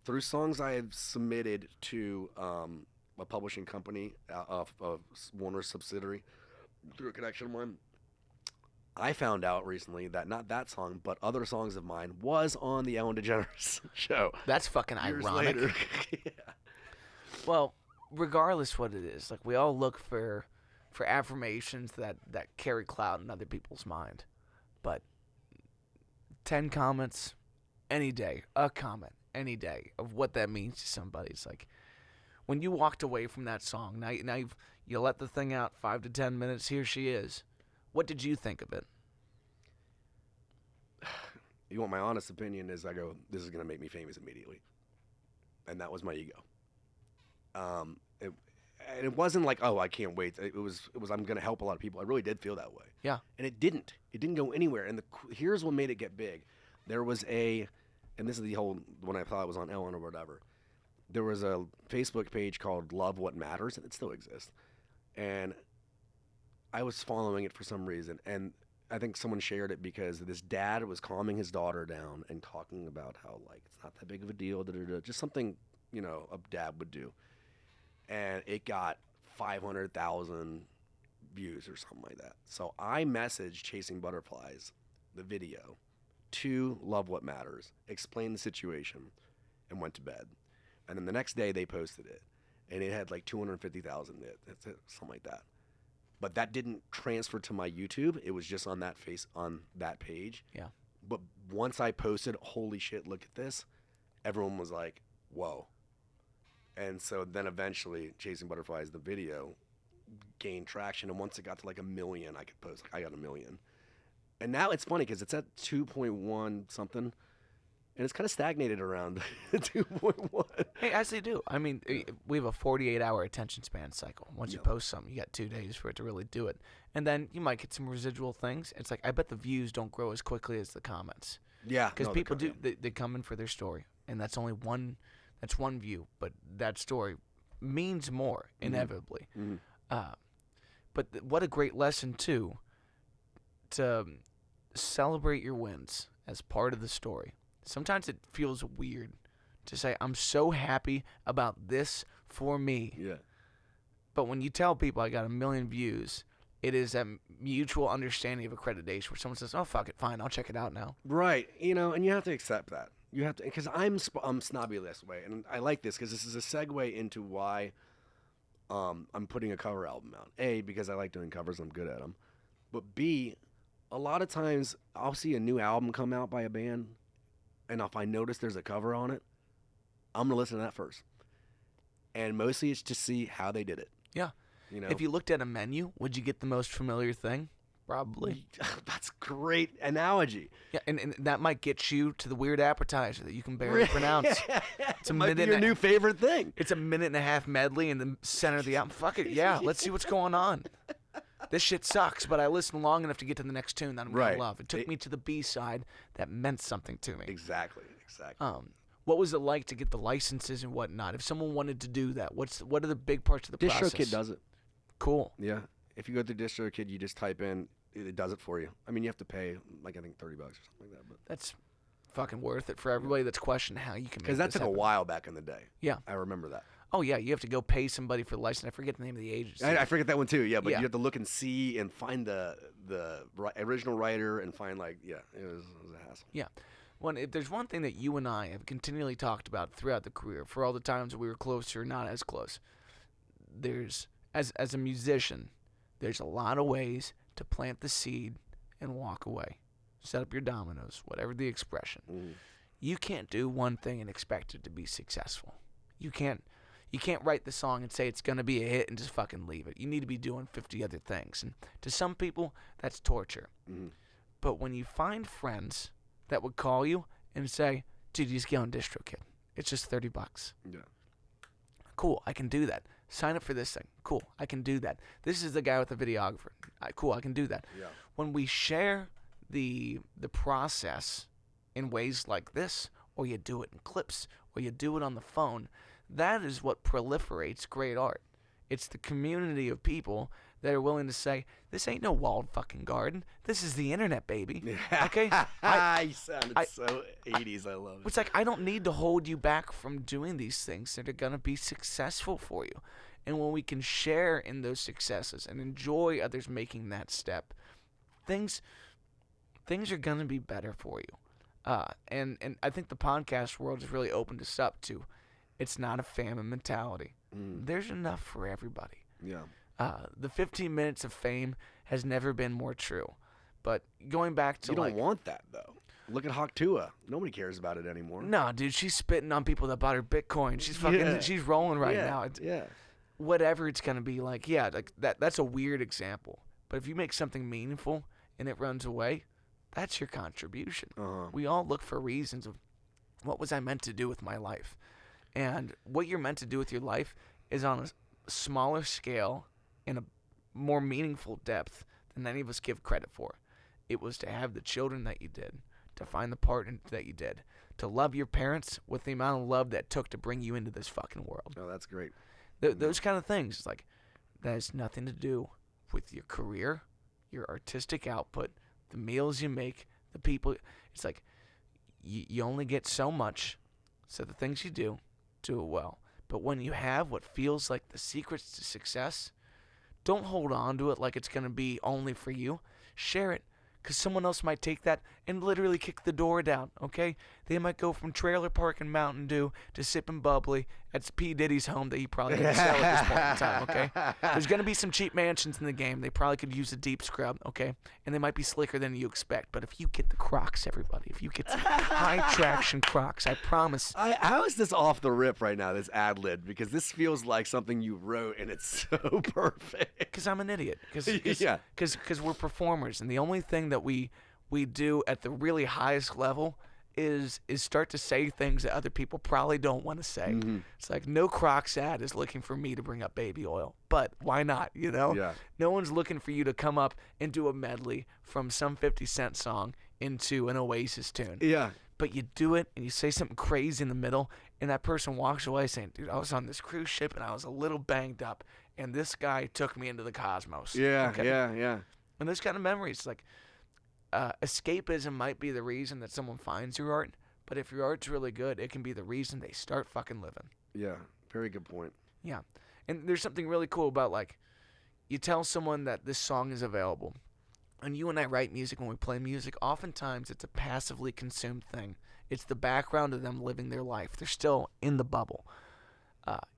through songs I had submitted to a publishing company, a Warner subsidiary, through a connection of mine, I found out recently that not that song, but other songs of mine was on the Ellen DeGeneres show. That's fucking years ironic. Later. Yeah. Well, regardless what it is, like, we all look for affirmations that carry clout in other people's mind. But 10 comments any day, a comment any day of what that means to somebody. It's like when you walked away from that song, now you let the thing out 5 to 10 minutes, here she is. What did you think of it? You want my honest opinion? Is I go, this is going to make me famous immediately. And that was my ego. And it wasn't like, oh, I can't wait. It was I'm gonna help a lot of people. I really did feel that way. Yeah. And it didn't go anywhere. And here's what made it get big. There was and this is the whole, when I thought I was on Ellen or whatever, there was a Facebook page called Love What Matters, and it still exists. And I was following it for some reason, and I think someone shared it because this dad was calming his daughter down and talking about how, like, it's not that big of a deal, just something, you know, a dad would do. And it got 500,000 views or something like that. So I messaged Chasing Butterflies, the video, to Love What Matters, explained the situation, and went to bed. And then the next day they posted it, and it had like 250,000, something like that. But that didn't transfer to my YouTube. It was just on that page. Yeah. But once I posted, holy shit, look at this, everyone was like, whoa. And so then eventually Chasing Butterflies, the video, gained traction. And once it got to like 1 million, I could post, I got 1 million. And now it's funny because it's at 2.1 something. And it's kind of stagnated around 2.1. Hey, as they do. I mean, we have a 48-hour attention span cycle. Once you post something, you got 2 days for it to really do it. And then you might get some residual things. It's like, I bet the views don't grow as quickly as the comments. Yeah. Because people they come in for their story. And that's only one view. But that story means more, inevitably. Mm-hmm. But what a great lesson, too, to celebrate your wins as part of the story. Sometimes it feels weird to say, I'm so happy about this for me. Yeah. But when you tell people I got 1 million views, it is a mutual understanding of accreditation where someone says, oh, fuck it, fine, I'll check it out now. Right. You know, and you have to accept that. You have to, because I'm snobby this way. And I like this because this is a segue into why I'm putting a cover album out. A, because I like doing covers, I'm good at them. But B, a lot of times I'll see a new album come out by a band, and if I notice there's a cover on it, I'm going to listen to that first. And mostly it's to see how they did it. Yeah. You know? If you looked at a menu, would you get the most familiar thing? Probably. That's great analogy. Yeah, and that might get you to the weird appetizer that you can barely pronounce. It's a might be your new favorite thing. It's a 1.5-minute medley in the center of the album. Fuck it, yeah, let's see what's going on. This shit sucks, but I listened long enough to get to the next tune that I'm going to love. It took me to the B-side that meant something to me. Exactly. What was it like to get the licenses and whatnot? If someone wanted to do that, what are the big parts of the process? DistroKid does it. Cool. Yeah. If you go through DistroKid, you just type in, it does it for you. I mean, you have to pay, like, I think $30 or something like that. But that's fucking worth it for everybody that's questioning how you can make this because that took happen. A while back in the day. Yeah. I remember that. Oh, yeah, you have to go pay somebody for the license. I forget the name of the agency. I forget that one, too, yeah. But you have to look and see and find the original writer and find, like, it was a hassle. Yeah. If there's one thing that you and I have continually talked about throughout the career, for all the times we were close or not as close, as a musician, there's a lot of ways to plant the seed and walk away. Set up your dominoes, whatever the expression. Mm. You can't do one thing and expect it to be successful. You can't write the song and say it's going to be a hit and just fucking leave it. You need to be doing 50 other things. And to some people, that's torture. Mm-hmm. But when you find friends that would call you and say, dude, you just get on DistroKid. It's just $30. Yeah. Cool, I can do that. Sign up for this thing. Cool, I can do that. This is the guy with the videographer. Cool, I can do that. Yeah. When we share the process in ways like this, or you do it in clips, or you do it on the phone, that is what proliferates great art. It's the community of people that are willing to say, this ain't no walled fucking garden. This is the internet, baby. Okay? You sounded so 80s. I love it. It's like, I don't need to hold you back from doing these things that are going to be successful for you. And when we can share in those successes and enjoy others making that step, things are going to be better for you. And I think the podcast world has really opened us up to, it's not a famine mentality. Mm. There's enough for everybody. Yeah. The 15 minutes of fame has never been more true. But going back to you don't want that, though. Look at Hawk Tua. Nobody cares about it anymore. No, dude, she's spitting on people that bought her Bitcoin. She's fucking, she's rolling right now. Whatever it's gonna be like, like that's a weird example. But if you make something meaningful and it runs away, that's your contribution. Uh-huh. We all look for reasons of what was I meant to do with my life, and what you're meant to do with your life is on smaller scale and a more meaningful depth than any of us give credit for. It was to have the children that you did, to find the partner that you did, to love your parents with the amount of love that took to bring you into this fucking world. Oh, that's great. Those kind of things, like, that has nothing to do with your career, your artistic output, the meals you make, the people. It's like you only get so much, so the things you do it well. But when you have what feels like the secrets to success, don't hold on to it like it's going to be only for you. Share it, because someone else might take that and literally kick the door down, okay? They might go from trailer park and Mountain Dew to sipping bubbly at P. Diddy's home that he probably didn't sell at this point in time, okay? There's going to be some cheap mansions in the game. They probably could use a deep scrub, okay? And they might be slicker than you expect. But if you get the Crocs, everybody, if you get some high-traction Crocs, I promise. How is this off the rip right now, this ad-lib? Because this feels like something you wrote, and it's so perfect. Because I'm an idiot. Because we're performers, and the only thing that we do at the really highest level is start to say things that other people probably don't want to say. Mm-hmm. It's like, no Crocs ad is looking for me to bring up baby oil, but why not, you know? Yeah. No one's looking for you to come up and do a medley from some 50 Cent song into an Oasis tune. Yeah. But you do it, and you say something crazy in the middle, and that person walks away saying, dude, I was on this cruise ship, and I was a little banged up, and this guy took me into the cosmos. Yeah, okay? yeah. And those kind of memories, like, escapism might be the reason that someone finds your art, but if your art's really good, it can be the reason they start fucking living. Yeah, very good point. Yeah. And there's something really cool about, like, you tell someone that this song is available, and you and I write music when we play music. Oftentimes, it's a passively consumed thing. It's the background of them living their life. They're still in the bubble,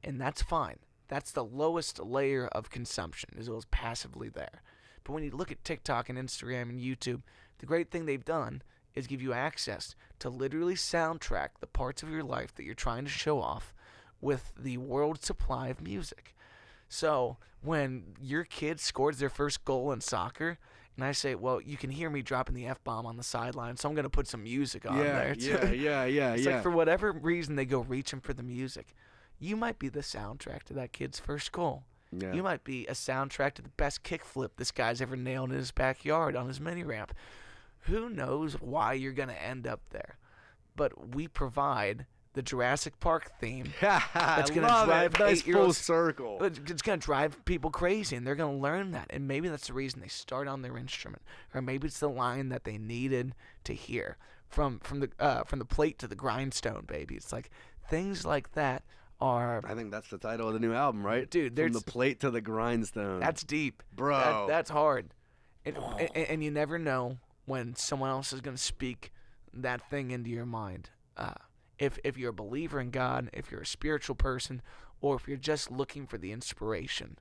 and that's fine. That's the lowest layer of consumption, is it was passively there. But when you look at TikTok and Instagram and YouTube, the great thing they've done is give you access to literally soundtrack the parts of your life that you're trying to show off with the world supply of music. So when your kid scores their first goal in soccer, and I say, well, you can hear me dropping the F-bomb on the sideline, so I'm going to put some music on there. Yeah. It's like, for whatever reason they go reaching for the music, you might be the soundtrack to that kid's first goal. Yeah. You might be a soundtrack to the best kickflip this guy's ever nailed in his backyard on his mini ramp. Who knows why you're going to end up there? But we provide the Jurassic Park theme that's going to drive nice full circle. It's going to drive people crazy, and they're going to learn that. And maybe that's the reason they start on their instrument, or maybe it's the line that they needed to hear from the plate to the grindstone, baby. It's like things like that. I think that's the title of the new album, right? Dude, from the plate to the grindstone. That's deep, bro. That's hard, and you never know when someone else is going to speak that thing into your mind. If you're a believer in God, if you're a spiritual person, or if you're just looking for the inspiration,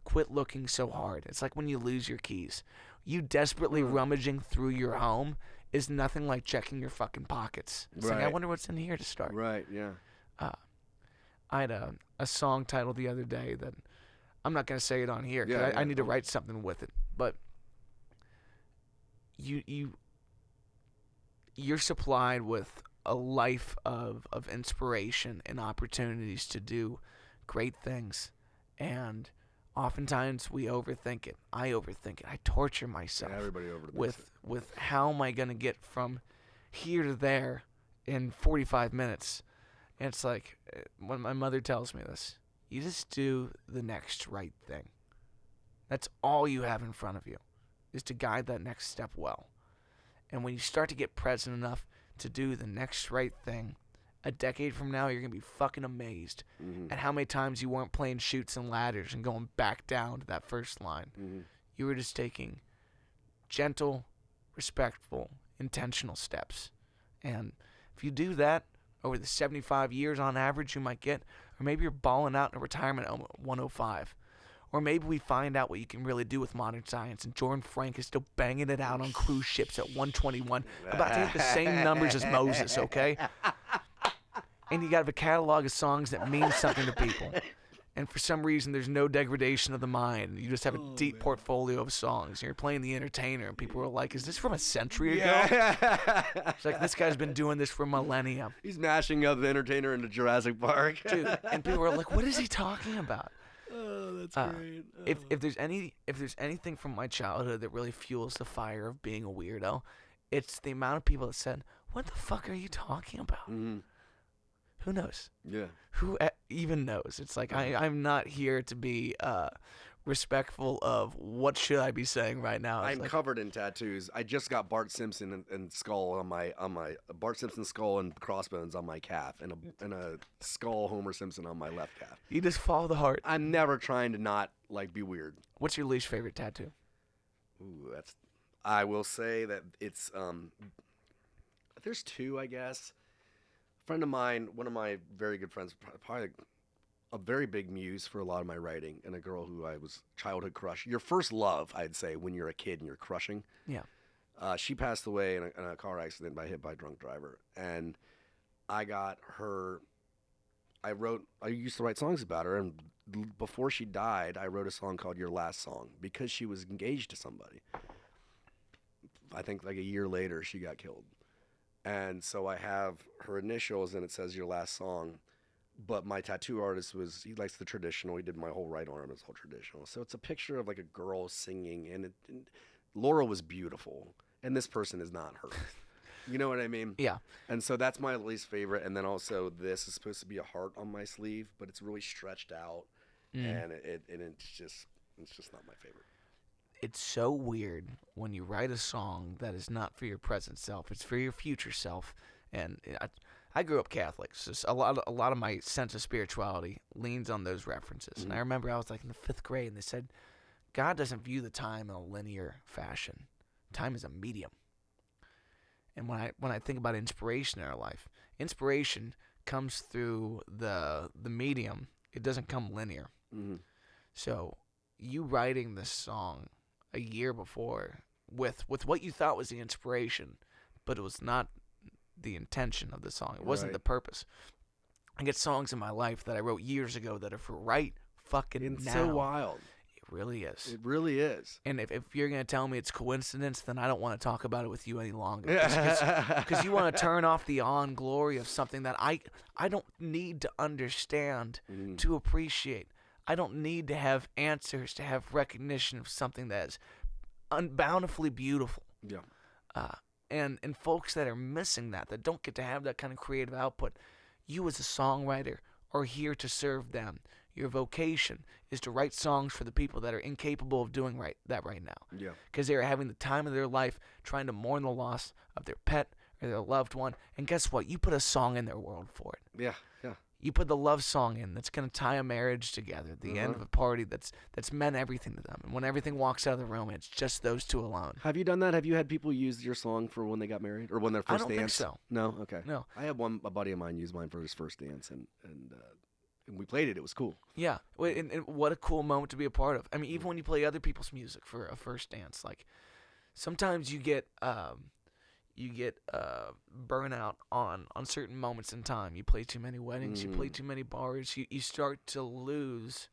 quit looking so hard. It's like when you lose your keys. You desperately rummaging through your home is nothing like checking your fucking pockets. It's like, I wonder what's in here to start. Right. Yeah. I had a song title the other day that I'm not going to say it on here because I need to write something with it. But you're supplied with a life of inspiration and opportunities to do great things. And oftentimes we overthink it. I overthink it. I torture myself. Yeah, everybody overthinks with how am I going to get from here to there in 45 minutes. And it's like, when my mother tells me this, you just do the next right thing. That's all you have in front of you, is to guide that next step well. And when you start to get present enough to do the next right thing, a decade from now, you're going to be fucking amazed at how many times you weren't playing chutes and ladders and going back down to that first line. You were just taking gentle, respectful, intentional steps. And if you do that, over the 75 years on average you might get, or maybe you're balling out in a retirement home at 105. Or maybe we find out what you can really do with modern science, and Jordon Frank is still banging it out on cruise ships at 121, about to hit the same numbers as Moses, okay? And you got a catalog of songs that mean something to people. And for some reason, there's no degradation of the mind. You just have a deep portfolio of songs. And you're playing the entertainer, and people are like, is this from a century ago? It's like, this guy's been doing this for millennia. He's mashing up the entertainer into Jurassic Park. Dude, and people are like, what is he talking about? Oh, that's great. If there's anything from my childhood that really fuels the fire of being a weirdo, it's the amount of people that said, "What the fuck are you talking about?" Mm-hmm. Who knows? Yeah. Who even knows? It's like I'm not here to be respectful of what should I be saying right now. I'm covered in tattoos. I just got Bart Simpson and skull on my Bart Simpson skull and crossbones on my calf, and a skull Homer Simpson on my left calf. You just follow the heart. I'm never trying to not like be weird. What's your least favorite tattoo? Ooh, I will say that it's there's two, I guess. A friend of mine, one of my very good friends, probably a very big muse for a lot of my writing, and a girl who I was childhood crush. Your first love, I'd say, when you're a kid and you're crushing. Yeah. She passed away in a car accident hit by a drunk driver, and I got her. I used to write songs about her, and before she died, I wrote a song called "Your Last Song" because she was engaged to somebody. I think like a year later, she got killed. And so I have her initials, and it says "Your Last Song." But my tattoo artist he likes the traditional. He did my whole right arm as whole traditional. So it's a picture of like a girl singing, and Laura was beautiful, and this person is not her. You know what I mean? Yeah. And so that's my least favorite. And then also this is supposed to be a heart on my sleeve, but it's really stretched out, and it's just not my favorite. It's so weird when you write a song that is not for your present self; it's for your future self. And I grew up Catholic, so a lot of my sense of spirituality leans on those references. Mm-hmm. And I remember I was like in the 5th grade, and they said, God doesn't view the time in a linear fashion. Time is a medium. And when I think about inspiration in our life, inspiration comes through the medium. It doesn't come linear. Mm-hmm. So you writing this song a year before with what you thought was the inspiration, but it was not the intention of the song. It wasn't the purpose. I get songs in my life that I wrote years ago that are for right fucking it's now. so wild. It really is. It really is. And if you're going to tell me it's coincidence, then I don't want to talk about it with you any longer. Because you want to turn off the awe and glory of something that I don't need to understand to appreciate. I don't need to have answers to have recognition of something that is unbountifully beautiful. Yeah. And folks that are missing that don't get to have that kind of creative output, you as a songwriter are here to serve them. Your vocation is to write songs for the people that are incapable of doing that right now. Yeah. Because they are having the time of their life trying to mourn the loss of their pet or their loved one. And guess what? You put a song in their world for it. Yeah. Yeah. You put the love song in that's going to tie a marriage together at the end of a party that's meant everything to them. And when everything walks out of the room, it's just those two alone. Have you done that? Have you had people use your song for when they got married or when their first dance? I don't think so. No? Okay. No. I had a buddy of mine use mine for his first dance, and we played it. It was cool. Yeah. And what a cool moment to be a part of. I mean, even when you play other people's music for a first dance, like sometimes you get burnout on certain moments in time. You play too many weddings, you play too many bars, you start to lose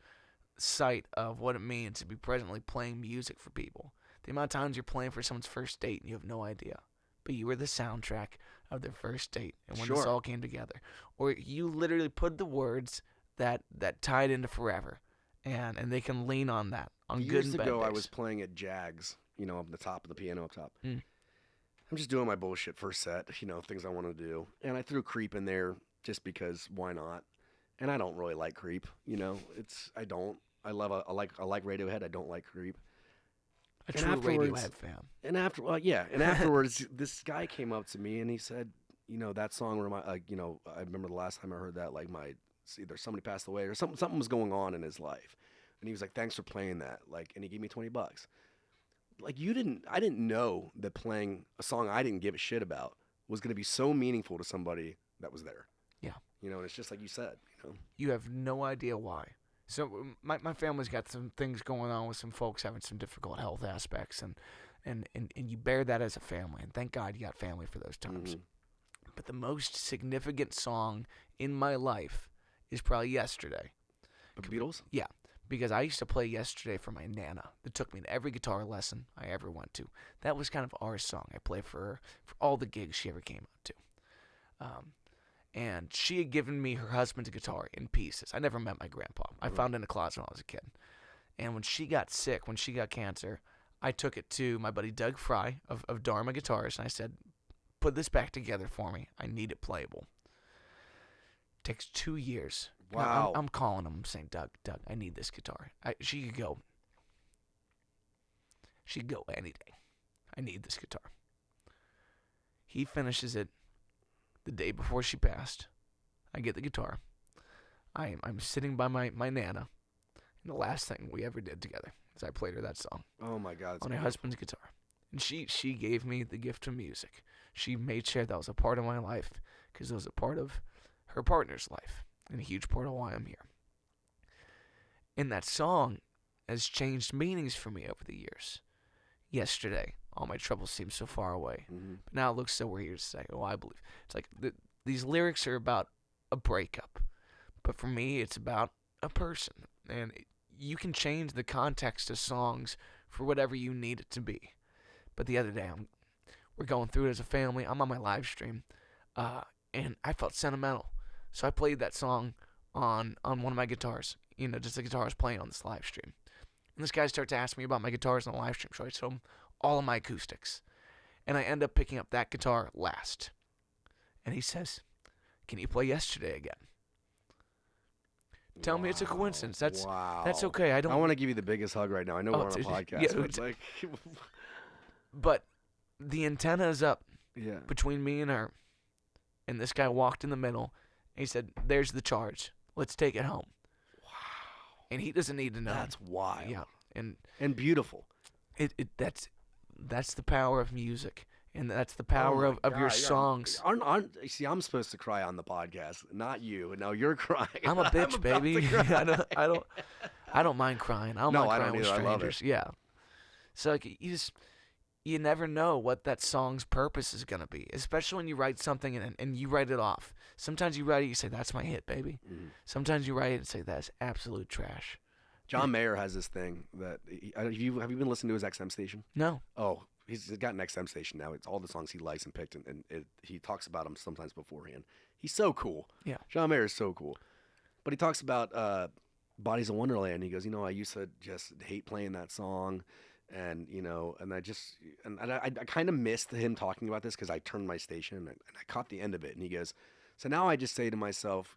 sight of what it means to be presently playing music for people. The amount of times you're playing for someone's first date and you have no idea, but you were the soundtrack of their first date and when this all came together. Or you literally put the words that tied into forever, and they can lean on that on good and bad days. Years ago, I was playing at Jags, up the top of the piano up top. I'm just doing my bullshit first set, things I want to do. And I threw Creep in there just because why not? And I don't really like Creep, I don't. I like Radiohead. I don't like Creep. A true Radiohead fan. And afterwards, this guy came up to me and he said, that song I remember the last time I heard that, like either somebody passed away or something was going on in his life. And he was like, thanks for playing that. And he gave me $20. Like I didn't know that playing a song I didn't give a shit about was going to be so meaningful to somebody that was there. Yeah. And it's just like you said, You have no idea why. So my family's got some things going on with some folks having some difficult health aspects, and you bear that as a family, and thank God you got family for those times. But the most significant song in my life is probably Yesterday. The Beatles? Yeah. Because I used to play Yesterday for my Nana that took me to every guitar lesson I ever went to. That was kind of our song. I played for her for all the gigs she ever came out to. And she had given me her husband's guitar in pieces. I never met my grandpa. I found it in a closet when I was a kid. And when she got sick, when she got cancer, I took it to my buddy Doug Fry of Dharma Guitars, and I said, put this back together for me. I need it playable. Takes 2 years. Wow. I'm calling him. I'm saying, Doug, I need this guitar. She could go. She'd go any day. I need this guitar. He finishes it the day before she passed. I get the guitar. I'm sitting by my Nana, and the last thing we ever did together is I played her that song. Oh my God! On her husband's guitar, and she gave me the gift of music. She made sure that was a part of my life because it was a part of her partner's life and a huge part of why I'm here. And that song has changed meanings for me over the years. Yesterday, all my troubles seemed so far away. Mm-hmm. But now it looks so we're here to say, I believe. It's like these lyrics are about a breakup. But for me, it's about a person. And you can change the context of songs for whatever you need it to be. But the other day, we're going through it as a family. I'm on my live stream. And I felt sentimental. So I played that song on one of my guitars. Just the guitar I was playing on this live stream. And this guy starts to ask me about my guitars on the live stream, so I show him all of my acoustics. And I end up picking up that guitar last. And he says, can you play Yesterday again? Tell me it's a coincidence. That's okay. I want to give you the biggest hug right now. I know we're on a podcast. Yeah, but it's like... But the antenna is up yeah. between me and her. And this guy walked in the middle. And he said, there's the charge. Let's take it home. And he doesn't need to know. That's wild. Yeah, and beautiful. That's the power of music, and that's the power of your songs. See, I'm supposed to cry on the podcast, not you. No, you're crying. I'm a bitch, baby. I don't mind crying. I don't mind crying with strangers. I love it. Yeah. So like you never know what that song's purpose is gonna be, especially when you write something and you write it off. Sometimes you write it, you say that's my hit, baby. Mm. Sometimes you write it and say that's absolute trash. John Mayer has this thing that have you been listening to his XM station? No. Oh, he's got an XM station now. It's all the songs he likes and picked, and he talks about them sometimes beforehand. He's so cool. Yeah. John Mayer is so cool, but he talks about Bodies of Wonderland. He goes, I used to just hate playing that song. And and I kind of missed him talking about this because I turned my station and I caught the end of it. And he goes, so now I just say to myself,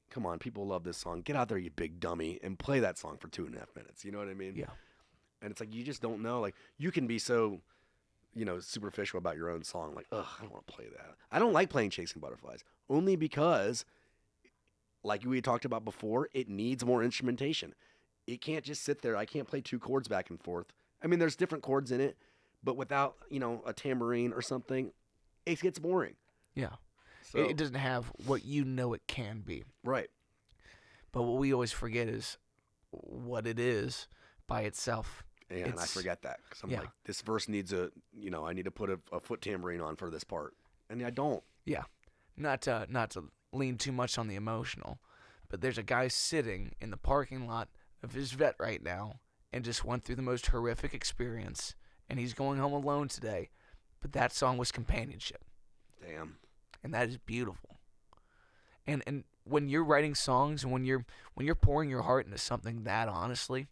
come on, people love this song. Get out there, you big dummy, and play that song for 2.5 minutes. You know what I mean? Yeah. And it's like you just don't know. Like you can be so, superficial about your own song. Like, ugh, I don't want to play that. I don't like playing Chasing Butterflies only because, like we talked about before, it needs more instrumentation. It can't just sit there. I can't play 2 chords back and forth. I mean, there's different chords in it, but without, a tambourine or something, it gets boring. Yeah. So, it doesn't have what it can be. Right. But what we always forget is what it is by itself. Yeah, and I forget that. Because I'm like, this verse needs I need to put a foot tambourine on for this part. And I don't. Yeah. Not to lean too much on the emotional, but there's a guy sitting in the parking lot of his vet right now and just went through the most horrific experience, and he's going home alone today. But that song was companionship. Damn. And that is beautiful. And when you're writing songs and when you're pouring your heart into something that honestly,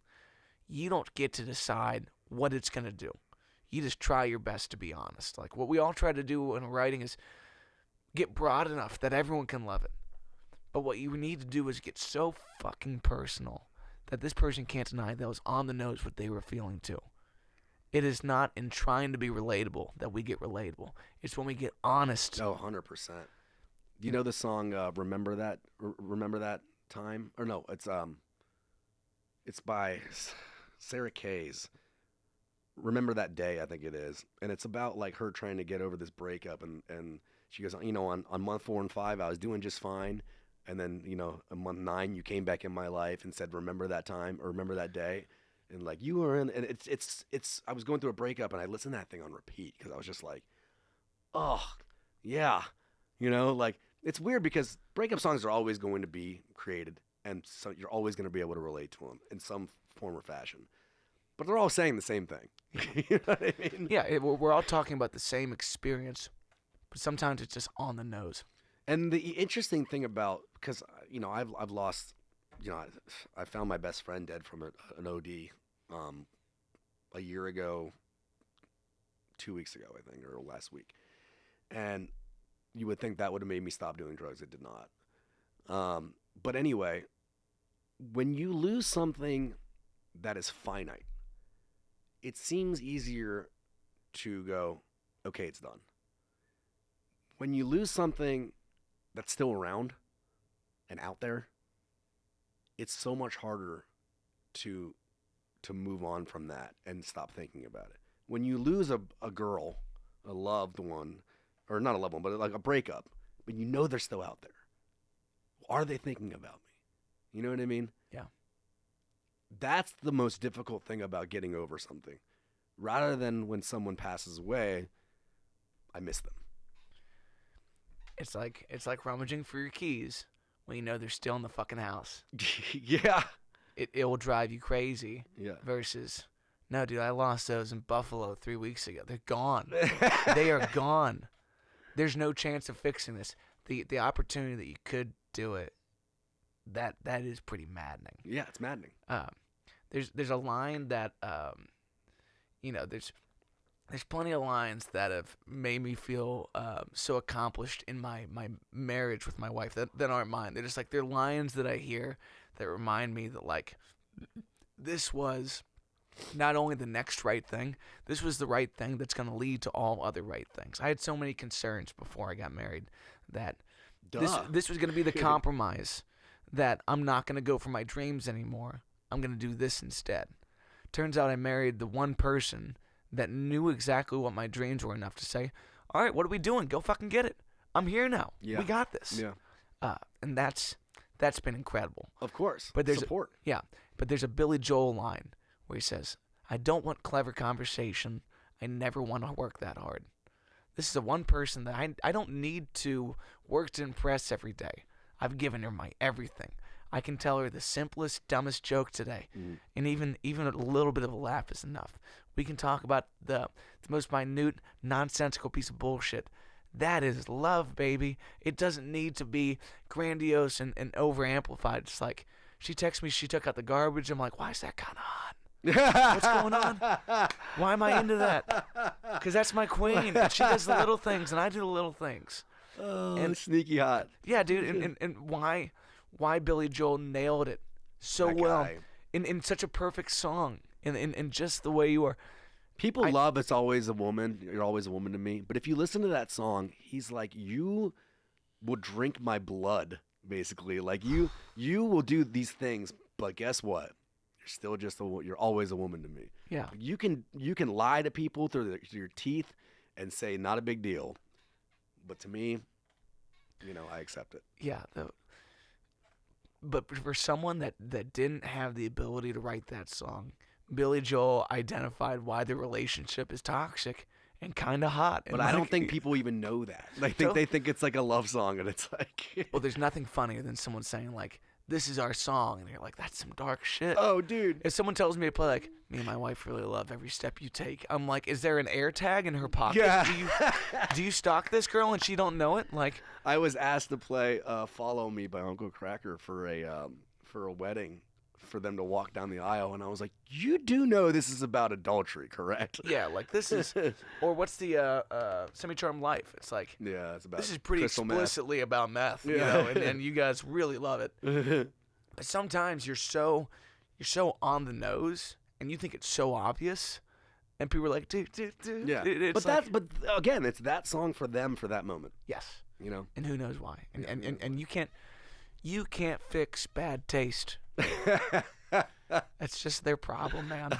you don't get to decide what it's going to do. You just try your best to be honest. Like what we all try to do in writing is get broad enough that everyone can love it. But what you need to do is get so fucking personal that this person can't deny that was on the nose what they were feeling too. It is not in trying to be relatable that we get relatable. It's when we get honest. Oh, 100%. You know the song Remember That Time? Or no, it's by Sarah Kay's Remember That Day, I think it is. And it's about like her trying to get over this breakup and she goes, on month 4 and 5 I was doing just fine. And then, on month 9, you came back in my life and said, remember that time or remember that day. And like you were in, and it's, I was going through a breakup and I listened to that thing on repeat because I was just like, oh, yeah. Like it's weird because breakup songs are always going to be created and so you're always going to be able to relate to them in some form or fashion. But they're all saying the same thing. You know what I mean? Yeah, we're all talking about the same experience, but sometimes it's just on the nose. And the interesting thing about, because I've lost, I found my best friend dead from an OD a year ago, 2 weeks ago, I think, or last week. And you would think that would have made me stop doing drugs. It did not. But anyway, when you lose something that is finite, it seems easier to go, okay, it's done. When you lose something that's still around and out there, it's so much harder to move on from that and stop thinking about it. When you lose a girl, a loved one, or not a loved one, but like a breakup, but you know they're still out there. Are they thinking about me? You know what I mean? Yeah. That's the most difficult thing about getting over something. Rather than when someone passes away, I miss them. It's like rummaging for your keys when you know they're still in the fucking house. Yeah. It will drive you crazy. Yeah. Versus, no, dude, I lost those in Buffalo 3 weeks ago. They're gone. They are gone. There's no chance of fixing this. The opportunity that you could do it, that is pretty maddening. Yeah, it's maddening. There's a line that there's plenty of lines that have made me feel so accomplished in my marriage with my wife that aren't mine. They're just like, they're lines that I hear that remind me that, like, this was not only the next right thing, this was the right thing that's going to lead to all other right things. I had so many concerns before I got married that this was going to be the compromise, that I'm not going to go for my dreams anymore. I'm going to do this instead. Turns out I married the one person that knew exactly what my dreams were enough to say, all right, what are we doing? Go fucking get it. I'm here now. Yeah. We got this. Yeah. And that's been incredible. Of course. But there's support. But there's a Billy Joel line where he says, I don't want clever conversation. I never want to work that hard. This is the one person that I don't need to work to impress every day. I've given her my everything. I can tell her the simplest, dumbest joke today, and even a little bit of a laugh is enough. We can talk about the most minute, nonsensical piece of bullshit. That is love, baby. It doesn't need to be grandiose and over-amplified. It's like, she texts me, she took out the garbage. I'm like, why is that kind of hot? What's going on? Why am I into that? Because that's my queen. And she does the little things, and I do the little things. Oh, and sneaky hot. Yeah, dude. And why Billy Joel nailed it so well in such a perfect song, in just the way you are. People love It's Always a Woman. You're always a woman to me. But if you listen to that song, he's like, you will drink my blood, basically. Like, you will do these things, but guess what? You're still just you're always a woman to me. Yeah. You can lie to people through your teeth and say not a big deal, but to me, I accept it. Yeah. But for someone that didn't have the ability to write that song, Billy Joel identified why the relationship is toxic and kind of hot. But I don't think people even know that. They think it's like a love song, and it's like. Well, there's nothing funnier than someone saying, like, this is our song, and you're like, that's some dark shit. Oh, dude. If someone tells me to play, like, me and my wife really love every step you take, I'm like, is there an air tag in her pocket? Yeah. Do you stalk this girl and she don't know it? Like, I was asked to play "Follow Me" by Uncle Cracker for a wedding, for them to walk down the aisle, and I was like, you do know this is about adultery, correct? Yeah, like, this is, or what's the Semi-Charmed Life? It's like, yeah, it's about this is pretty explicitly meth. About meth, and you guys really love it. But sometimes you're so on the nose, and you think it's so obvious, and people are like, dude. Yeah, but again, it's that song for them for that moment. Yes, and who knows why, and you can't fix bad taste. That's just their problem, man.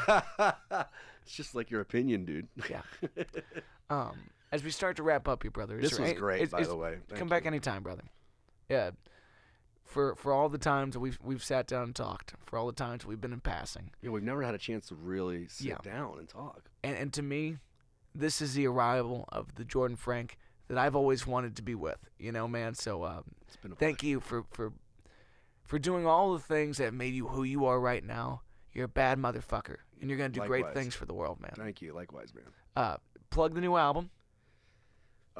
It's just like your opinion, dude. Yeah. As we start to wrap up here, brother. This was great, by the way. Come back anytime, brother. Yeah. For all the times that we've sat down and talked, for all the times we've been in passing. Yeah, we've never had a chance to really sit down and talk. And to me, this is the arrival of the Jordon Frank that I've always wanted to be with. Man. So it's been a thank you for doing all the things that made you who you are right now. You're a bad motherfucker, and you're going to do great things for the world, man. Thank you. Likewise, man. Plug the new album.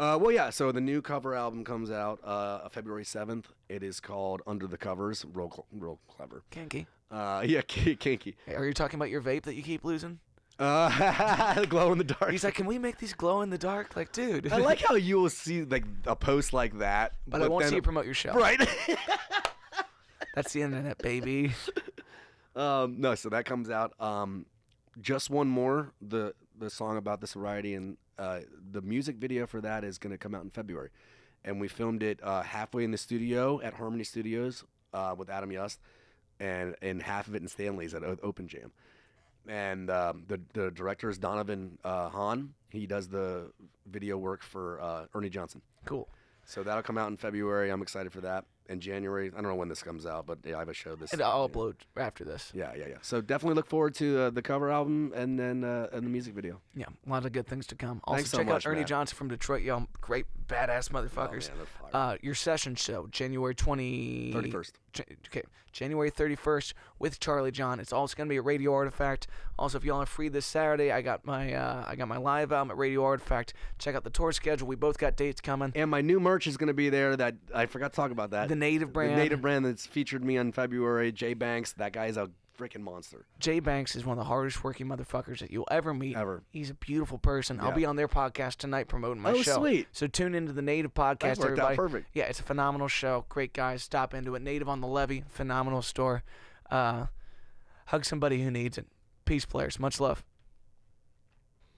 Well, yeah. So the new cover album comes out February 7th. It is called Under the Covers. Real clever. Kinky. Yeah, kinky. Hey, are you talking about your vape that you keep losing? Glow in the dark. He's like, can we make these glow in the dark? Like, dude. I like how you will see like a post like that, but I won't see you promote your show. Right. That's the internet, baby. No, so that comes out. Just one more. The song about the sobriety and the music video for that is going to come out in February, and we filmed it halfway in the studio at Harmony Studios with Adam Yost, and half of it in Stanley's at Open Jam. And the director is Donovan Hahn. He does the video work for Ernie Johnson. Cool. So that'll come out in February. I'm excited for that. In January, I don't know when this comes out, but yeah, I have a show this. And I'll upload after this. Yeah. So definitely look forward to the cover album and then and the music video. Yeah, a lot of good things to come. Also, Thanks so check much, out Ernie Matt. Johnson from Detroit. Y'all great, badass motherfuckers. Oh, man, they're fire. Your session show, January 31st. Okay, January 31st with Charlie John. It's also gonna be a Radio Artifact. Also, if y'all are free this Saturday, I got my live album at Radio Artifact. Check out the tour schedule. We both got dates coming. And my new merch is going to be there. That I forgot to talk about that. The Native brand. The Native brand that's featured me in February. Jay Banks. That guy is a freaking monster. Jay Banks is one of the hardest working motherfuckers that you'll ever meet. Ever. He's a beautiful person. Yeah. I'll be on their podcast tonight promoting my show. Oh, sweet. So tune into the Native podcast, That worked everybody. out perfect. Yeah, it's a phenomenal show. Great guys. Stop into it. Native on the Levee. Phenomenal store. Hug somebody who needs it. Peace, players. Much love.